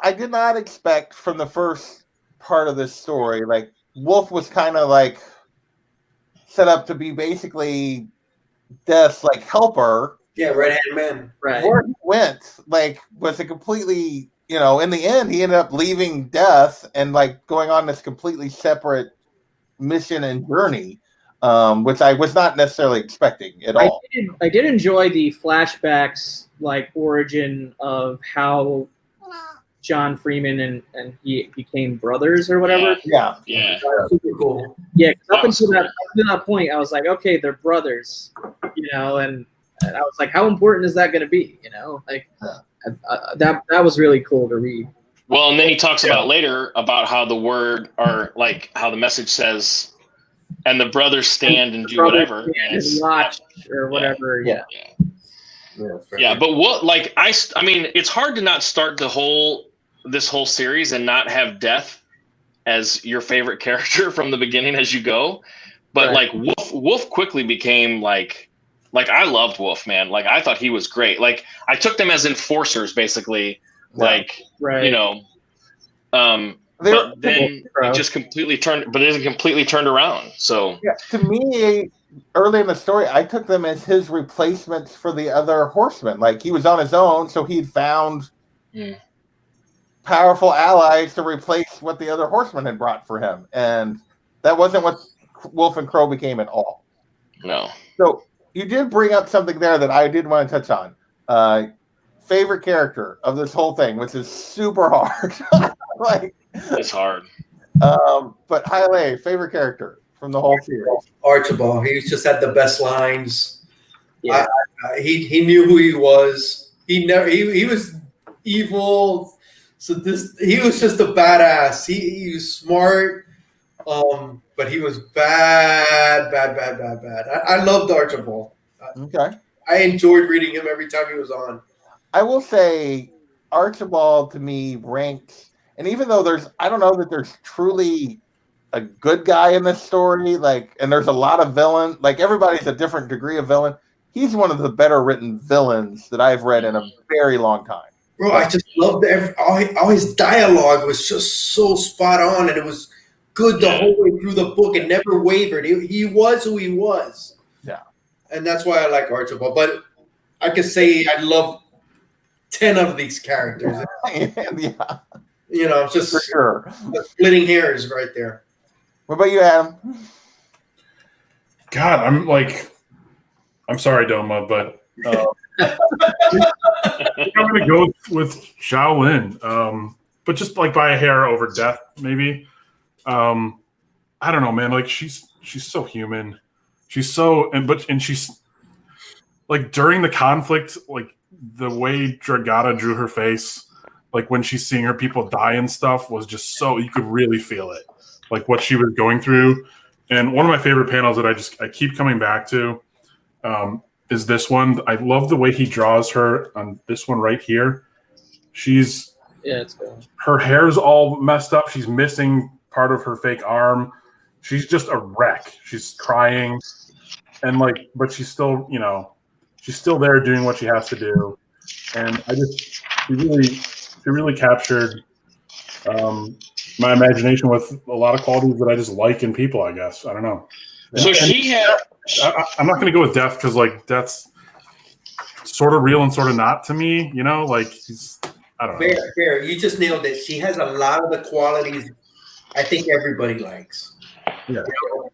I did not expect from the first part of this story, like Wolf was kind of like set up to be basically Death's like helper. Yeah, right-hand man. Right. Where he went, like, was a completely, in the end, he ended up leaving Death and like going on this completely separate mission and journey, which I was not necessarily expecting at all. I did enjoy the flashbacks, like origin of how John Freeman and he became brothers or whatever. Yeah. Yeah. Super cool. Yeah, 'cause up until that point, I was like, okay, they're brothers, and I was like, how important is that going to be? That was really cool to read. Well, and then he talks about later about how the word or like how the message says, and the brothers stand and do whatever. And watch or whatever. Yeah. Yeah, but what I mean, it's hard to not start this whole series and not have Death as your favorite character from the beginning as you go. But Right. like Wolf quickly became like I loved Wolf, man. Like I thought he was great. Like I took them as enforcers basically. Yeah. Like Right. but then it just completely turned around. So Yeah, to me, early in the story, I took them as his replacements for the other horsemen. Like he was on his own, so he'd found powerful allies to replace what the other horsemen had brought for him, and that wasn't what Wolf and Crow became at all. no. So you did bring up something there that I did want to touch on. Favorite character of this whole thing, which is super hard. It's hard. But Haile, favorite character from the whole series. Archibald. He just had the best lines. Yeah. He knew who he was. He was evil. So he was just a badass. He was smart. But he was bad. I loved Archibald. Okay. I enjoyed reading him every time he was on. I will say Archibald to me ranks, and even though I don't know that there's truly a good guy in this story, and there's a lot of villain, everybody's a different degree of villain. He's one of the better written villains that I've read in a very long time. Bro, I just loved all his dialogue was just so spot on, and it was good the whole way through the book. It never wavered. He was who he was. Yeah. And that's why I like Archibald. But I could say I love 10 of these characters. Yeah, Just for sure. splitting hairs right there. What about you, Adam? God, I'm sorry, Doma, but I'm gonna go with Shaolin. But just by a hair over Death, maybe. I don't know, man. She's so human. She's so and she's during the conflict, the way Dragata drew her face, when she's seeing her people die and stuff, was just so you could really feel it, what she was going through. And one of my favorite panels that I keep coming back to is this one. I love the way he draws her on this one right here. It's cool. Her hair's all messed up. She's missing part of her fake arm. She's just a wreck. She's crying, and but she's still, she's still there doing what she has to do. And she really captured my imagination with a lot of qualities that I just like in people, I guess. I don't know. So I'm not going to go with Death because Death's sort of real and sort of not to me. He's, I don't know. Fair. You just nailed it. She has a lot of the qualities I think everybody likes. Yeah.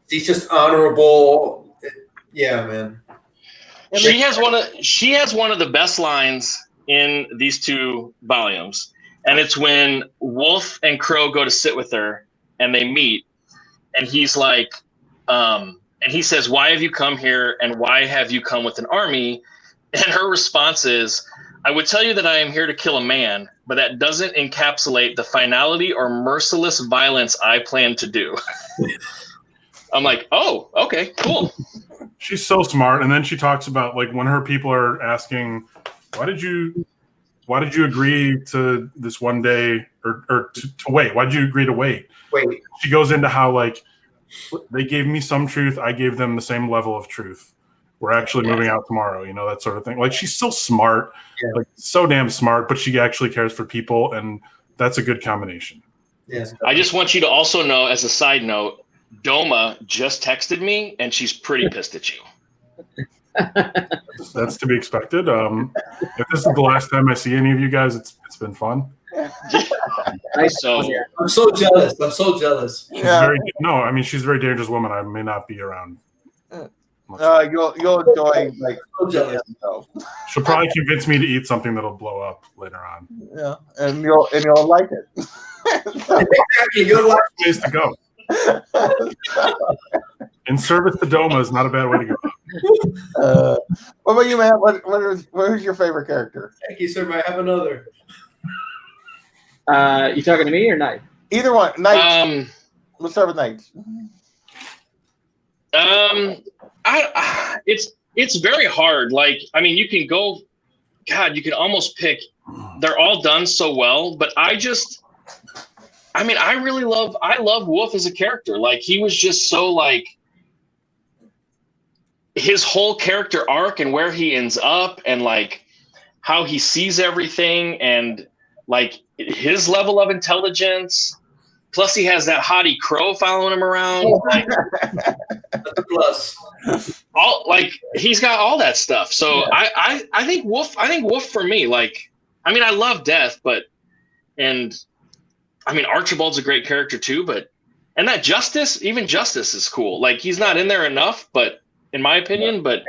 She's just honorable. Yeah, man. She has one of the best lines in these two volumes, and it's when Wolf and Crow go to sit with her and they meet, and he's like, and he says, "Why have you come here, and why have you come with an army?" And her response is, I would tell you that I am here to kill a man, but that doesn't encapsulate the finality or merciless violence I plan to do. I'm like, oh, okay, cool. She's so smart. And then she talks about like when her people are asking, why did you agree to this one day or to wait? Why did you agree to wait? Wait. She goes into how like they gave me some truth. I gave them the same level of truth. We're actually moving out tomorrow, you know, that sort of thing. Like she's so smart, like so damn smart, but she actually cares for people. And that's a good combination. Yes. I just want you to also know, as a side note, Doma just texted me and she's pretty pissed at you. That's to be expected. If this is the last time I see any of you guys, it's been fun. So I'm so jealous. I'm so jealous. She's I mean, she's a very dangerous woman. I may not be around. You'll enjoy like. So jealous. She'll probably convince me to eat something that'll blow up later on. Yeah, and you'll like it. Exactly. You're like Ways to go. In service to Doma is not a bad way to go. What about you, man? Who's your favorite character? thank you, sir. May I have another? You talking to me or Knight? Either one. Knight. Let's start with Knight. It's very hard. Like, I mean, you can go, God, you can almost pick. They're all done so well, but I love Wolf as a character. Like, he was just so like, his whole character arc and where he ends up and like how he sees everything and like his level of intelligence. Plus he has that hottie Crow following him around. Like, Plus. all like he's got all that stuff. So yeah. I think Wolf for me, like, I mean, I love Death, and I mean, Archibald's a great character too, and that Justice is cool. Like, he's not in there enough, but in my opinion, but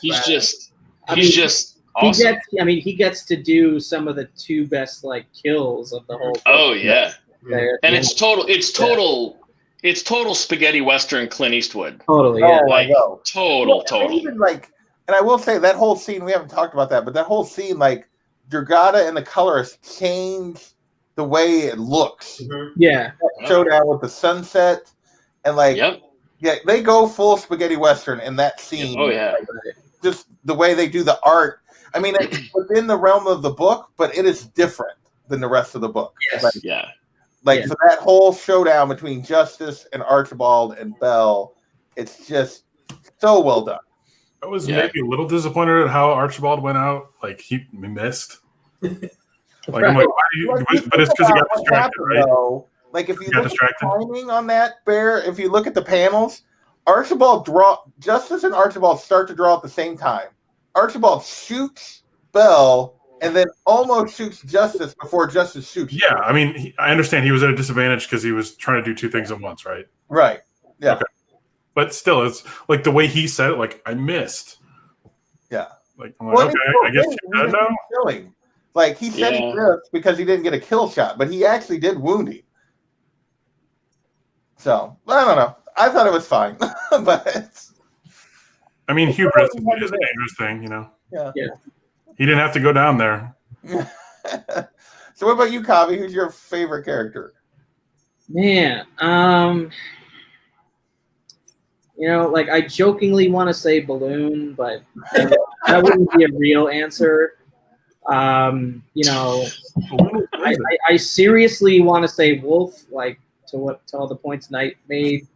he's just awesome. He gets to do some of the two best like kills of the whole. Oh yeah. There. And it's total spaghetti western Clint Eastwood. Totally, yeah. Like total. And even like, and I will say that whole scene, we haven't talked about that, but that whole scene, like Durgada and the colorists change the way it looks. Mm-hmm. Yeah. That showdown with the sunset and like, yeah, they go full spaghetti western in that scene. Oh yeah. Like, just the way they do the art. I mean, it's within the realm of the book, but it is different than the rest of the book. Yes. Like, so that whole showdown between Justice and Archibald and Bell, it's just so well done. I was maybe a little disappointed at how Archibald went out. Like, he missed. Like, I'm like, why do you? But it's because he got distracted, right? Though, like, if you look at the timing on that, Bear, if you look at the panels, Justice and Archibald start to draw at the same time. Archibald shoots Bell and then almost shoots Justice before Justice shoots. Yeah, I mean, I understand he was at a disadvantage because he was trying to do two things at once, right? Right. Yeah. Okay. But still, it's like the way he said it, like, I missed. Yeah. Like, I'm like, okay, I guess you know. Like, he said he missed because he didn't get a kill shot, but he actually did wound him. So, I don't know. I thought it was fine. But I mean, hubris is a dangerous thing, you know? Yeah. He didn't have to go down there. So what about you, Kavi? Who's your favorite character? Man, you know, like, I jokingly want to say Balloon, but that wouldn't be a real answer. You know, I seriously want to say Wolf, like, to all the points Knight made.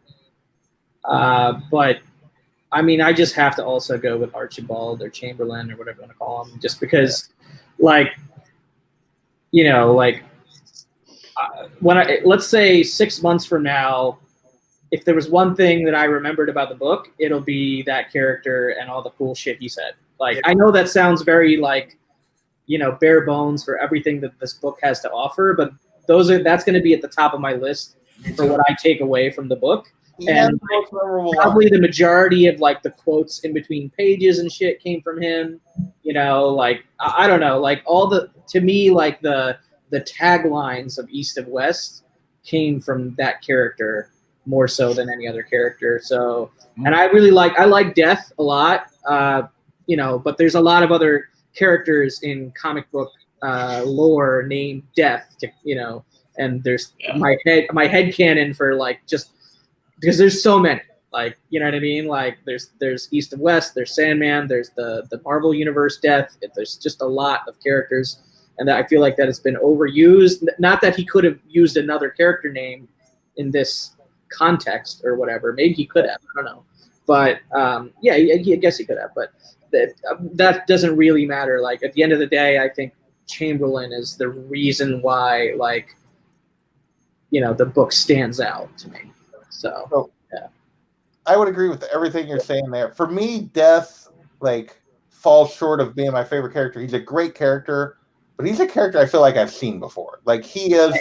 But I mean, I just have to also go with Archibald or Chamberlain or whatever you want to call him, just because, like, you know, like, let's say 6 months from now, if there was one thing that I remembered about the book, it'll be that character and all the cool shit he said. Like, I know that sounds very, like, you know, bare bones for everything that this book has to offer, but that's going to be at the top of my list for what I take away from the book. And probably the majority of, like, the quotes in between pages and shit came from him. You know, like, I don't know, like, to me, like, the taglines of East of West came from that character more so than any other character. So, and I like Death a lot, you know, but there's a lot of other characters in comic book lore named Death, and there's my head canon for like just because there's so many, like, you know what I mean? Like there's East and West, there's Sandman, there's the Marvel Universe Death. There's just a lot of characters, and I feel like that has been overused. Not that he could have used another character name in this context or whatever. Maybe he could have. I don't know. But yeah, I guess he could have. But that doesn't really matter. Like at the end of the day, I think Chamberlain is the reason why, like, the book stands out to me. So yeah, I would agree with everything you're saying there. For me, Death like falls short of being my favorite character. He's a great character, but he's a character I feel like I've seen before. Like he is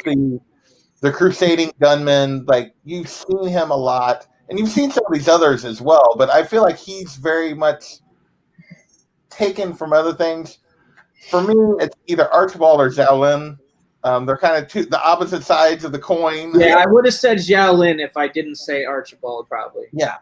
the crusading gunman. Like you've seen him a lot, and you've seen some of these others as well. But I feel like he's very much taken from other things. For me, it's either Archibald or Zhao Lin. They're kind of the opposite sides of the coin. Yeah, I would have said Zhao Lin if I didn't say Archibald, probably. Yeah.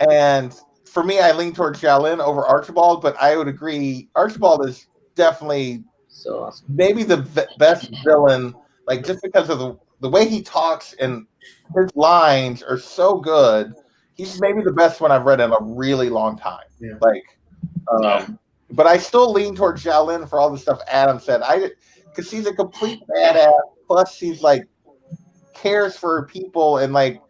And for me, I lean towards Zhao Lin over Archibald, but I would agree Archibald is definitely so awesome. Maybe the best villain, like just because of the way he talks and his lines are so good. He's maybe the best one I've read in a really long time. Yeah. But I still lean towards Zhao Lin for all the stuff Adam said. Because she's a complete badass. Plus, she's like cares for people and like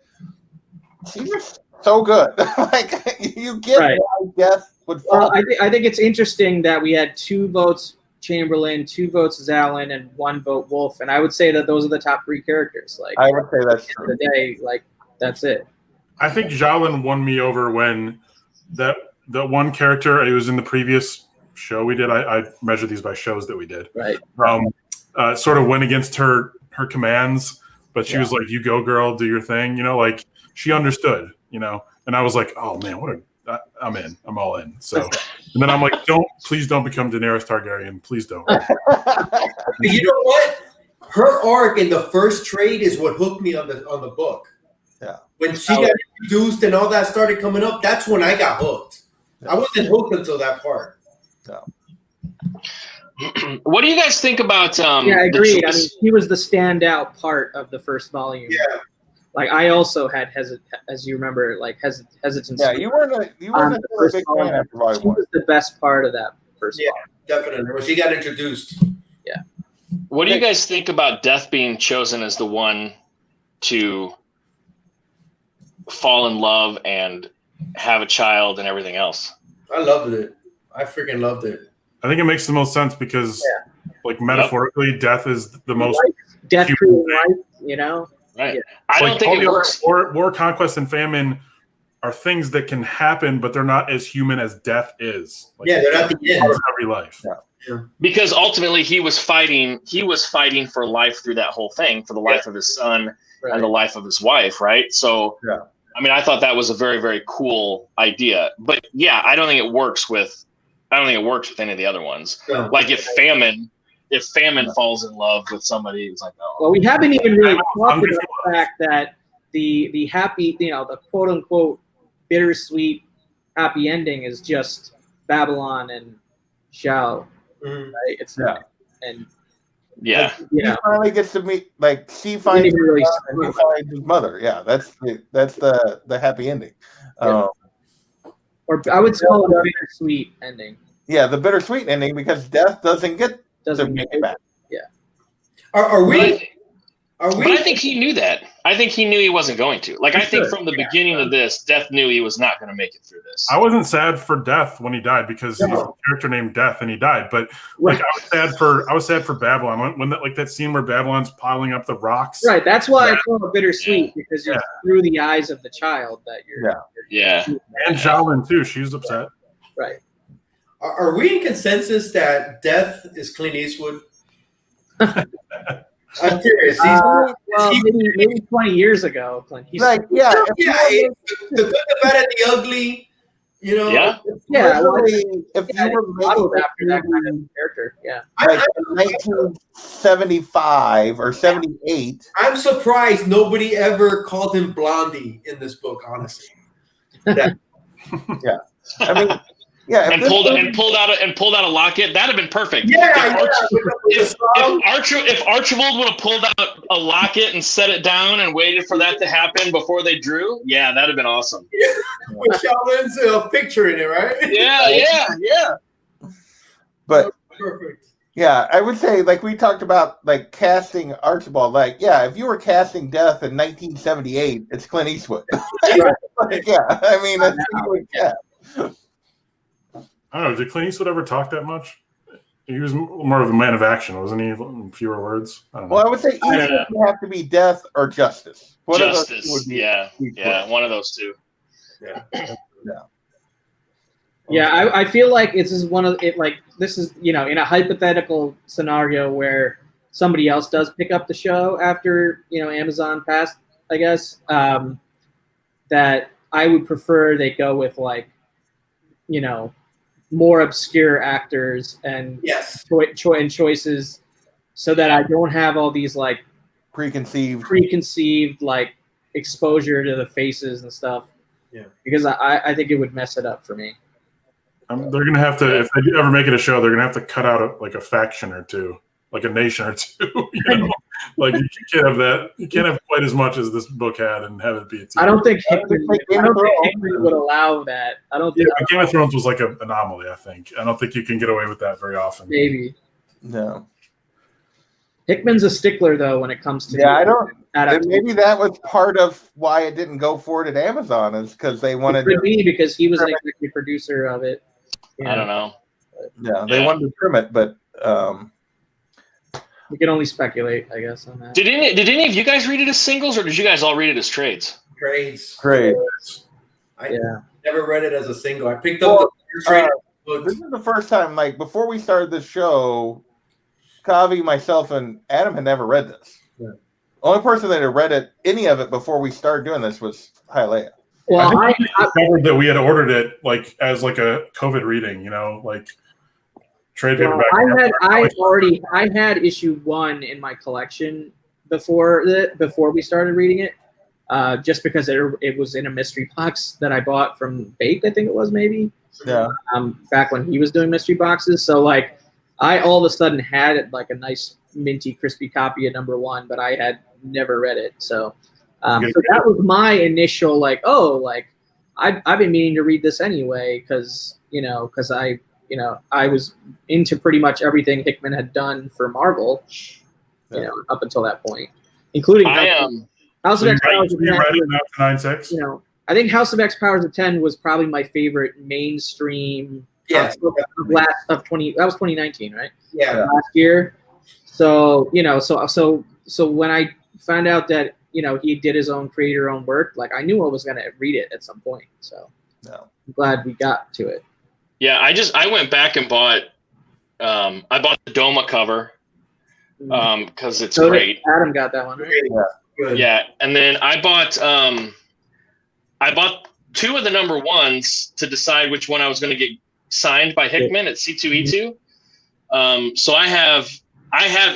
she's just so good. Like you get right. why Death would fall. Well, I think it's interesting that we had 2 votes Chamberlain, 2 votes Zhao Lin, and 1 vote Wolf. And I would say that those are the top 3 characters. Like I would say that's true. At the end of the day, like that's it. I think Zhao Lin won me over when that one character. It was in the previous show we did. I measured these by shows that we did. Right. Sort of went against her commands, but she was like, "You go, girl, do your thing." Like she understood. And I was like, "Oh man, I'm in. I'm all in." So, and then I'm like, please don't become Daenerys Targaryen. Please don't. You know what? Her arc in the first trade is what hooked me on the book. Yeah. When she got introduced and all that started coming up, that's when I got hooked. I wasn't hooked until that part. No. What do you guys think about? Yeah, I agree. I mean, he was the standout part of the first volume. Yeah. Like I also had as you remember, like hesitancy. Yeah, you weren't a big fan after volume She 1. was the best part of that first volume. Definitely. When she got introduced. Yeah. What do you guys think about Death being chosen as the one to fall in love and have a child and everything else? I loved it. I freaking loved it. I think it makes the most sense because, like metaphorically, death is the most death human through thing. life. Right. Yeah. I don't think it works. War, conquest, and famine are things that can happen, but they're not as human as death is. Like, they're not the end of every life. Yeah. Because ultimately he was fighting for life through that whole thing, for the life of his son and the life of his wife, right? So I mean, I thought that was a very, very cool idea. But yeah, I don't think it works with any of the other ones. Yeah. Like if famine falls in love with somebody, it's like, oh. Well, we haven't even really talked about the fact that the happy, the quote unquote bittersweet happy ending is just Babylon and Zhao. Right? It's and he finally gets to meet, like she finds his son and he finds his mother. Yeah, that's the happy ending. Or I would call it a bittersweet ending. Yeah, the bittersweet ending because Death doesn't get to make it back. Yeah. Are we? But I think he knew that. I think he knew he wasn't going to. Like, I think from the beginning of this, Death knew he was not going to make it through this. I wasn't sad for Death when he died because he's a character named Death and he died. But like, I was sad for Babylon when that scene where Babylon's piling up the rocks. Right. That's why I call it bittersweet because you're through the eyes of the child that you're. And Zhao Lin too. She was upset. Right. Are we in consensus that Death is Clint Eastwood? I'm curious. Maybe 20 years ago, Clint Eastwood. Like, the good, the bad, and the ugly. If you were modeled after that kind of character, like 1975 or 78. I'm surprised nobody ever called him Blondie in this book. Honestly, I mean, Yeah, and pulled out a locket. That'd have been perfect. Yeah, If Archibald would have pulled out a locket and set it down and waited for that to happen before they drew, yeah, that'd have been awesome. with Shaolin's picture in it, right? Yeah. but Perfect. yeah, I would say like we talked about like casting Archibald. Like, yeah, if you were casting Death in 1978, it's Clint Eastwood. Like, yeah, I mean, that's what you would cast. I don't know. Did Clint Eastwood ever talk that much? He was more of a man of action, wasn't he? Fewer words. I don't know. Well, I would say either would have to be Death or Justice. One of those two would be, one of those two. Yeah, I feel like this is this is, you know, in a hypothetical scenario where somebody else does pick up the show after, you know, Amazon passed, I guess, that I would prefer they go with like, you know, more obscure actors and Yes. choices, so that I don't have all these like preconceived like exposure to the faces and stuff. Yeah. Because I think it would mess it up for me. They're gonna have to, if they ever make it a show, they're gonna have to cut out a faction or two, like a nation or two. You know? Like you can't have that. You can't have quite as much as this book had and have it be a TV. I don't think Hickman would allow that. I don't think. Yeah, Game of Thrones was like an anomaly. I think. I don't think you can get away with that very often. Maybe. No. Hickman's a stickler though when it comes to. Yeah, I don't. Maybe that was part of why it didn't go forward at Amazon, is because they wanted. It could be because he was an executive producer of it. I don't know. Yeah, they wanted to trim it, but we can only speculate, I guess, on that. Did any of you guys read it as singles, or did you guys all read it as trades? Trades. I never read it as a single. I picked up the trade books. This is the first time, like before we started this show, Kavi, myself, and Adam had never read this. Yeah. Only person that had read it, any of it, before we started doing this was Hialeah. Well, I discovered that we had ordered it like as like a COVID reading, you know, like trade paperback. I had issue 1 in my collection before we started reading it, just because it was in a mystery box that I bought from Bake, I think it was maybe. Yeah. Back when he was doing mystery boxes, so like I all of a sudden had like a nice minty crispy copy of number 1, but I had never read it, so. So that was my initial like, oh, like I've been meaning to read this anyway because I was into pretty much everything Hickman had done for Marvel, you know, up until that point, including House of X Powers of 10. You know, I think House of X Powers of 10 was probably my favorite mainstream. Yes. Of 2019, right? Yeah. Last year. So you know, so when I found out that, you know, he did his own creator-owned work, like I knew I was going to read it at some point. So I'm glad we got to it. Yeah, I went back and bought I bought the Doma cover because it's great. Adam got that one, right? Yeah, and then I bought 2 of the number 1s to decide which one I was going to get signed by Hickman at C2E2. So I have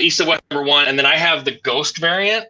East of West number 1, and then I have the Ghost variant.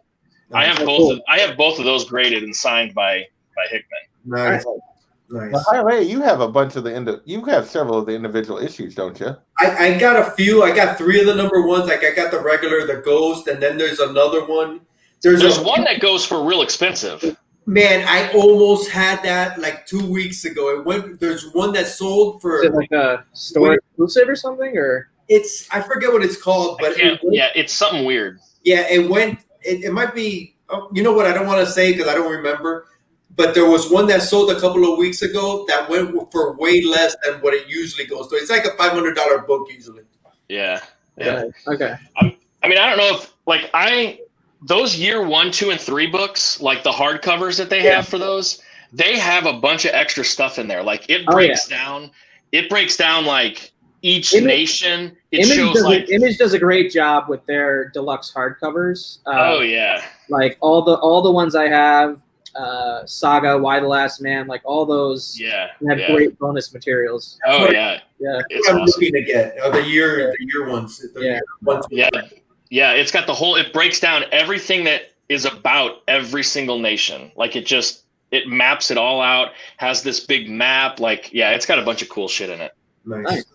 I have both of those graded and signed by Hickman. Nice. Well, Hialeah, you have a bunch of you have several of the individual issues, don't you? I got a few. I got 3 of the number 1s. Like I got the regular, the Ghost, and then there's another one. There's one that goes for real expensive. Man, I almost had that like 2 weeks ago. There's one that sold for. Is it like a store exclusive or something, or? I forget what it's called, but it's something weird. Yeah, it went. It might be. You know what? I don't want to say because I don't remember. But there was one that sold a couple of weeks ago that went for way less than what it usually goes. So it's like a $500 book usually. Yeah. Okay. I mean, I don't know if those year 1, 2, and 3 books, like the hardcovers that they have for those, they have a bunch of extra stuff in there. Like it breaks down. It breaks down like each nation. Image does a great job with their deluxe hardcovers. Like all the ones I have, Saga, Why the Last Man, like all those have great bonus materials. Yeah. It's I'm looking to get the year ones. Yeah, it's got it breaks down everything that is about every single nation. Like it just it maps it all out, has this big map. Like, yeah, it's got a bunch of cool shit in it. Nice.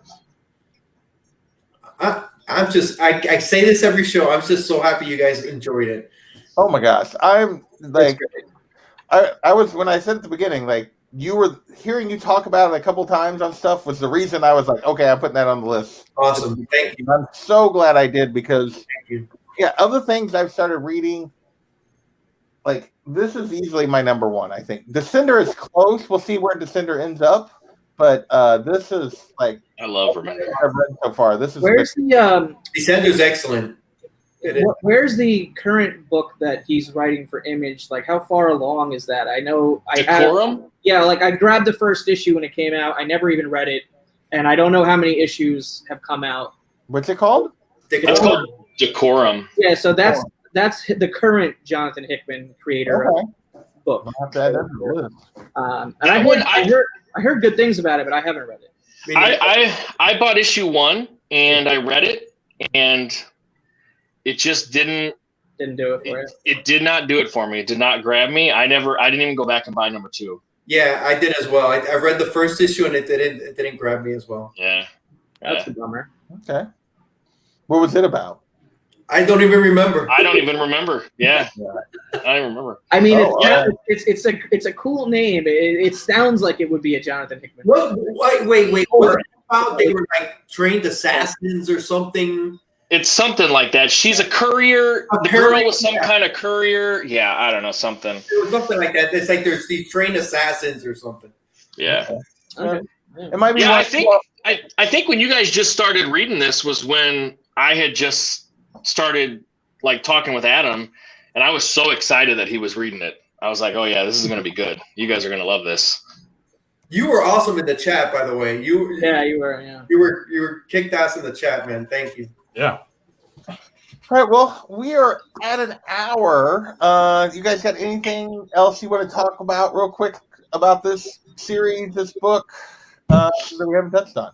I say this every show. I'm just so happy you guys enjoyed it. Oh my gosh, I'm like, I was when I said at the beginning, like you were hearing you talk about it a couple times on stuff was the reason I was like, okay, I'm putting that on the list. Awesome, thank you. I'm so glad I did because, Thank you. yeah, other things I've started reading, like this is easily my number one. I think Descender is close. We'll see where Descender ends up, but this is like I love Remender. I've read so far. This is Where's the Descender's excellent. where's the current book that he's writing for Image? Like, how far along is that? I know I have. Decorum? Yeah, like I grabbed the first issue when it came out. I never even read it, and I don't know how many issues have come out. what's it called? It's called Decorum. Yeah, so that's the current Jonathan Hickman creator Okay. book. I'll have to add that to the list. And I heard good things about it, but I haven't read it. I bought issue 1 and I read it, and it just didn't do it for you. It did not do it for me. It did not grab me. I didn't even go back and buy number 2. Yeah, I did as well. I read the first issue and it didn't grab me as well. Yeah. That's a bummer. Okay. What was it about? I don't even remember. I don't even remember. Yeah. I don't even remember. I mean, Oh, it's a cool name. It sounds like it would be a Jonathan Hickman. What? Wait. Was it about they were like trained assassins or something? It's something like that. She's a courier. A The courier, girl was some yeah. kind of courier. Yeah, I don't know, something. It was something like that. It's like there's these trained assassins or something. Yeah. Okay. It might be. Yeah, one- I think when you guys just started reading this was when I had just started like talking with Adam, and I was so excited that he was reading it. I was like, oh yeah, this is gonna be good. You guys are gonna love this. You were awesome in the chat, by the way. You were. Yeah. you were kicked ass in the chat, man. Thank you. Yeah. All right. Well, we are at an hour. You guys got anything else you want to talk about real quick about this series, this book that we haven't touched on?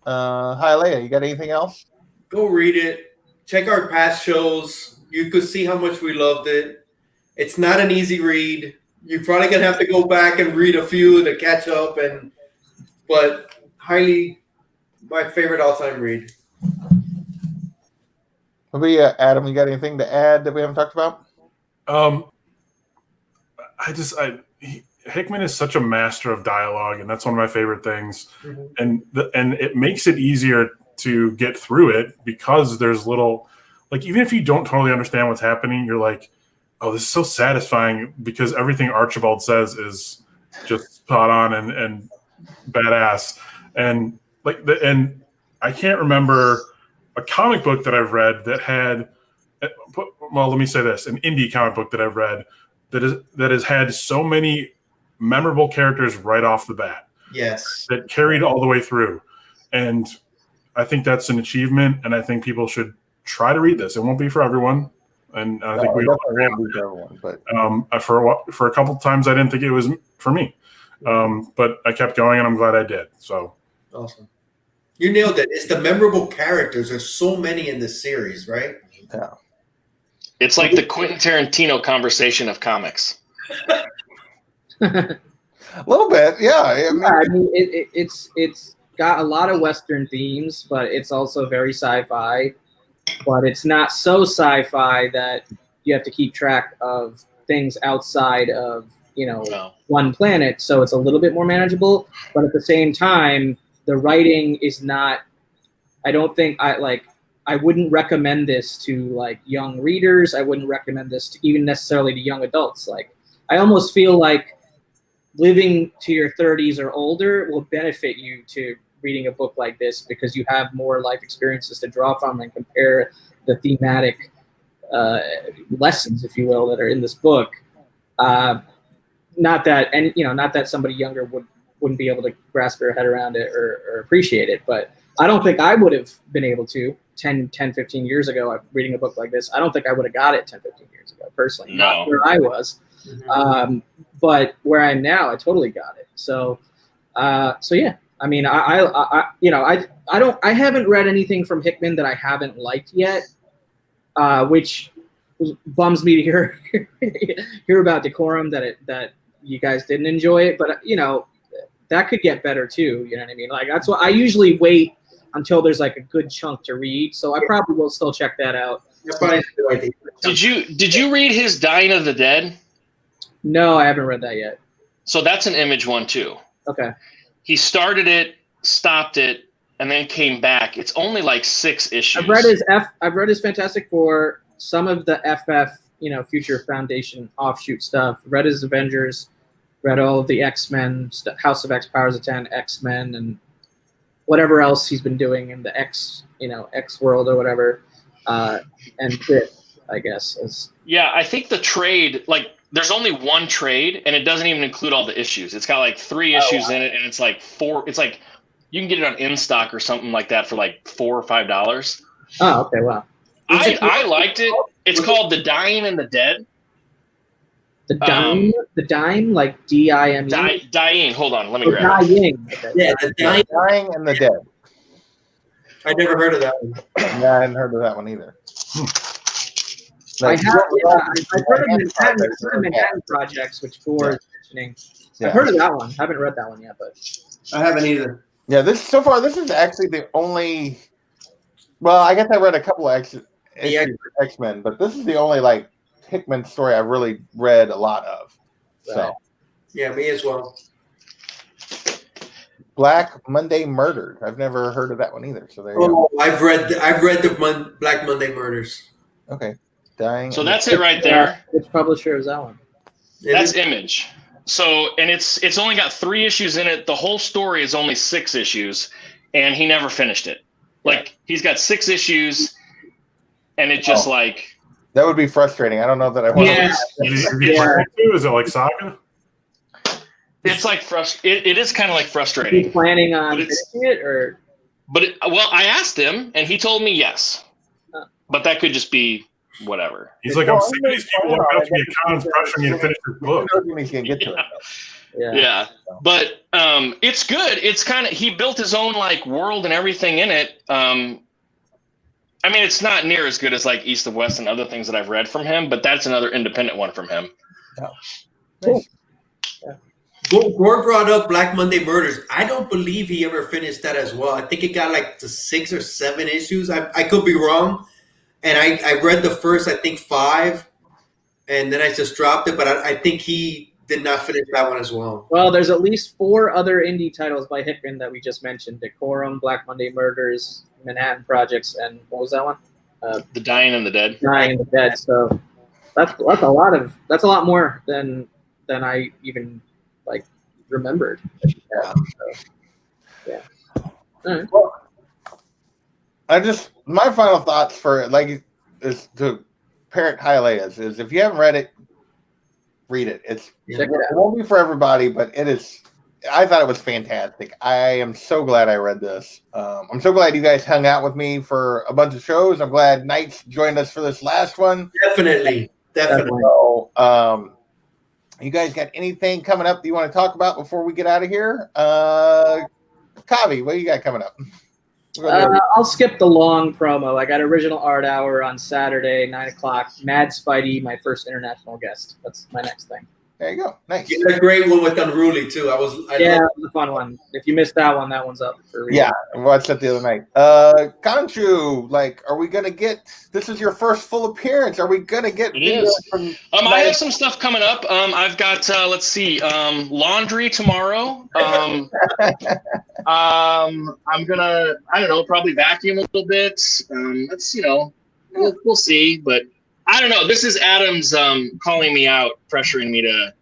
Hi, Leia. You got anything else? Go read it. Check our past shows. You could see how much we loved it. It's not an easy read. You're probably gonna have to go back and read a few to catch up, but highly my favorite all-time read. Adam, you got anything to add that we haven't talked about? Hickman is such a master of dialogue, and that's one of my favorite things. Mhm. And it makes it easier to get through it because there's little, like, even if you don't totally understand what's happening, you're like, oh, this is so satisfying because everything Archibald says is just spot on and badass. And and I can't remember a comic book that I've read that had, well, let me say this, an indie comic book that I've read that has had so many memorable characters right off the bat. Yes. That carried all the way through. And I think that's an achievement, and I think people should try to read this. It won't be for everyone, and I think we all won't be for everyone, but for a couple of times I didn't think it was for me, but I kept going, and I'm glad I did. So Awesome. You nailed it. It's the memorable characters. There's so many in this series, right? yeah. It's like the Quentin Tarantino conversation of comics. A little bit, yeah. I mean, it's got a lot of Western themes, but it's also very sci-fi. But it's not so sci-fi that you have to keep track of things outside of No. one planet. So it's a little bit more manageable. But at the same time, the writing is not. I don't think I wouldn't recommend this to like young readers. I wouldn't recommend this to even necessarily to young adults. Like, I almost feel like living to your 30s or older will benefit you to reading a book like this because you have more life experiences to draw from and compare the thematic lessons, if you will, that are in this book. Not that somebody younger wouldn't be able to grasp their head around it or appreciate it, but I don't think I would have been able to 10, 15 years ago reading a book like this. I don't think I would have got it 10, 15 years ago, personally. No. Not where I was. Mm-hmm. But where I am now, I totally got it. So yeah. I mean, I haven't read anything from Hickman that I haven't liked yet, which bums me to hear about Decorum that you guys didn't enjoy it, but that could get better too. You know what I mean? Like that's what I usually wait until there's like a good chunk to read. So I probably will still check that out. Did you read his Dying of the Dead? No, I haven't read that yet. So that's an Image one too. Okay. He started it, stopped it, and then came back. It's only like 6 issues. I've read his Fantastic Four, some of the FF, Future Foundation offshoot stuff. Read his Avengers, read all of the X-Men, House of X, Powers of 10, X-Men, and whatever else he's been doing in the X world or whatever. And Bit, I guess. Yeah, I think the trade, like, there's only one trade, and it doesn't even include all the issues. It's got like 3 issues in it, and it's like 4. It's like you can get it on InStock or something like that for like $4 or $5. Oh, okay, wow. I liked it. It's called The Dying and the Dead. The Dying, like DIME. Dying. Hold on, let me grab it. Dying. Yeah, the Dying and the Dead. I never heard of that one. Yeah, I hadn't heard of that one either. I've heard of Manhattan Projects, which Gore is mentioning. Yeah. I've heard of that one. I haven't read that one yet, but I haven't either. Yeah, this is actually the only. Well, I guess I read a couple of X-Men, but this is the only like Hickman story I've really read a lot of. So yeah, me as well. Black Monday Murders. I've never heard of that one either. So there you go. I've read the Black Monday Murders. Okay, Dying. So that's it right there. Which publisher is that one? That's Image. So, and it's only got 3 issues in it. The whole story is only 6 issues, and he never finished it. Like, he's got 6 issues, and it just like... That would be frustrating. I don't know that I want Yeah. Is it like Saga? It's like it is kind of like frustrating. Are you planning on But finishing it, or? Well, I asked him, and he told me yes. But that could just be whatever. He's like, I'm sick of these people walking up to me accountants pressuring me to finish this book. He's gonna get to it. Yeah. But it's good. It's kind of, he built his own like world and everything in it. I mean, it's not near as good as like East of West and other things that I've read from him, but that's another independent one from him. Yeah. Cool. Gore brought up Black Monday Murders. I don't believe he ever finished that as well. I think it got like to 6 or 7 issues. I could be wrong. And I read the first, I think 5, and then I just dropped it. But I think he did not finish that one as well. Well, there's at least 4 other indie titles by Hickman that we just mentioned: Decorum, Black Monday Murders, Manhattan Projects, and what was that one? The Dying and the Dead. Dying and the Dead. So that's a lot more than I even like remembered. Yeah. All right. Well, my final thoughts for like is to parrot Hialeah's is if you haven't read it, read it. It won't be for everybody, but it is. I thought it was fantastic. I am so glad I read this. I'm so glad you guys hung out with me for a bunch of shows. I'm glad Knights joined us for this last one. Definitely. So, you guys got anything coming up that you want to talk about before we get out of here? Kavi, what do you got coming up? I'll skip the long promo. I got Original Art Hour on Saturday, 9:00. Mad Spidey, my first international guest. That's my next thing. There you go. Nice. You had a great one with Unruly too. It was a fun one. If you missed that one's up for real. Yeah, I watched that the other night. Kanchu, like, are we gonna get? This is your first full appearance. Are we gonna get? It is. I have some stuff coming up. I've got let's see, laundry tomorrow. I'm gonna, I don't know, probably vacuum a little bit. We'll see, but. I don't know. This is Adam's calling me out, pressuring me to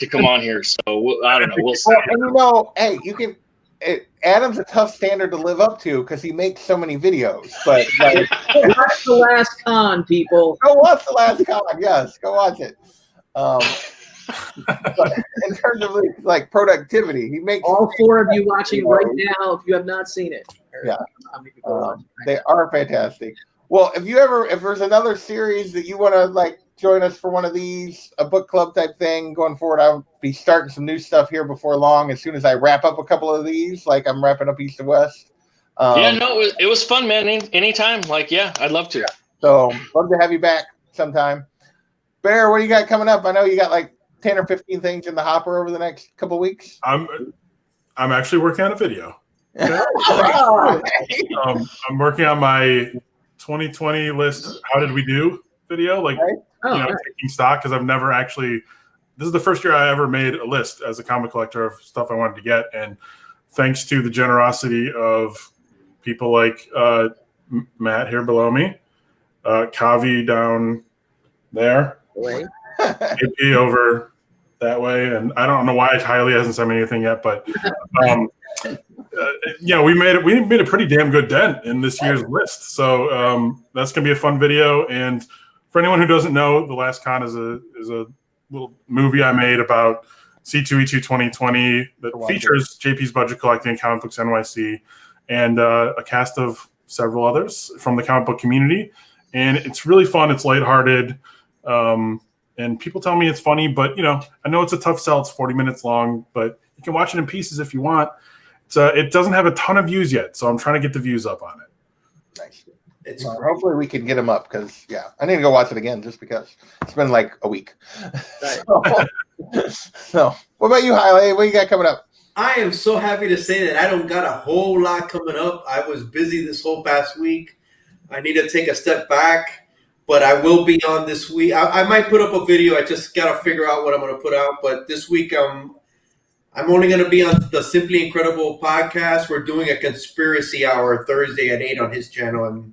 come on here. So I don't know. We'll see. Well, and hey, Adam's a tough standard to live up to because he makes so many videos. But like, watch The Last Con, people. Go watch The Last Con. Yes, go watch it. But in terms of like productivity, he makes all 4 of you watching right now. If you have not seen it, they are fantastic. Well, if there's another series that you want to like join us for one of these, a book club type thing going forward, I'll be starting some new stuff here before long. As soon as I wrap up a couple of these, like I'm wrapping up East and West. It was fun, man. Anytime, like, I'd love to. So love to have you back sometime. Bear, what do you got coming up? I know you got like 10 or 15 things in the hopper over the next couple weeks? I'm actually working on a video. Oh, I'm working on my 2020 list. How did we do video? Like, Oh, taking stock, because I've never actually. This is the first year I ever made a list as a comic collector of stuff I wanted to get, and thanks to the generosity of people like Matt here below me, Kavi down there, wait. AP over that way, and I don't know why Kylie hasn't sent me anything yet, but we made a pretty damn good dent in this year's list. So that's gonna be a fun video. And for anyone who doesn't know, The Last Con is a little movie I made about C2E2 2020 that features JP's Budget Collecting, Comic Books NYC, and a cast of several others from the comic book community. And it's really fun. It's lighthearted. And people tell me it's funny, but I know it's a tough sell. It's 40 minutes long, but you can watch it in pieces if you want. It doesn't have a ton of views yet, so I'm trying to get the views up on it. Nice. Hopefully we can get them up, because I need to go watch it again just because it's been like a week. Right. So what about you, Haile? What you got coming up? I am so happy to say that I don't got a whole lot coming up. I was busy this whole past week. I need to take a step back, but I will be on this week. I might put up a video. I just got to figure out what I'm going to put out. But this week, I'm only going to be on the Simply Incredible podcast. We're doing a conspiracy hour Thursday at 8 on his channel, and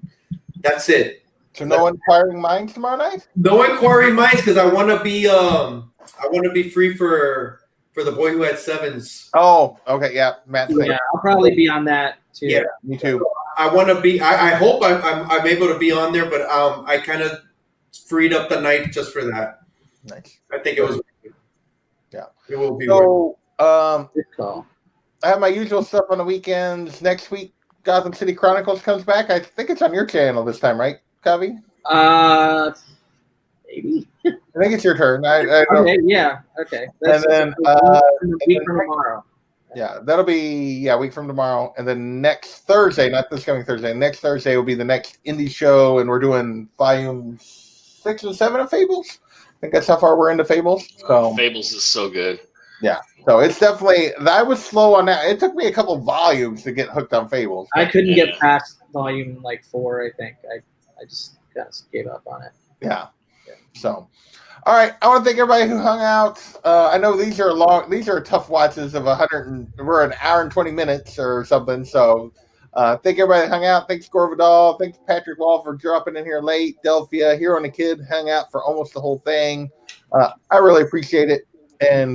that's it. So no inquiring minds tomorrow night? No inquiring minds, because I want to be free for the boy who had sevens. Oh, okay, yeah, Matt. Yeah, I'll probably be on that too. Yeah, me too. I want to be. I hope I'm able to be on there, but I kind of freed up the night just for that. Nice. I think it was. Yeah, it will be. So, Good call. I have my usual stuff on the weekends. Next week, Gotham City Chronicles comes back. I think it's on your channel this time, right, Kavi? Maybe. I think it's your turn. I don't Okay, yeah. Okay. And then a week from tomorrow. yeah, that'll be a week from tomorrow. And then next Thursday, not this coming Thursday, next Thursday will be the next indie show, and we're doing volume 6 and 7 of Fables. I think that's how far we're into Fables. So Fables is so good. yeah. So it's definitely, I was slow on that. It took me a couple volumes to get hooked on Fables. I couldn't get past volume 4, I think. I just kind of gave up on it. Yeah. So, all right. I want to thank everybody who hung out. I know these are tough watches of we're an hour and 20 minutes or something. So, thank everybody that hung out. Thanks, Gorvidal. Thanks, Patrick Wall, for dropping in here late. Delphia, Hero and the Kid hung out for almost the whole thing. I really appreciate it.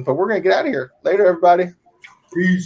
But we're going to get out of here. Later, everybody. Peace.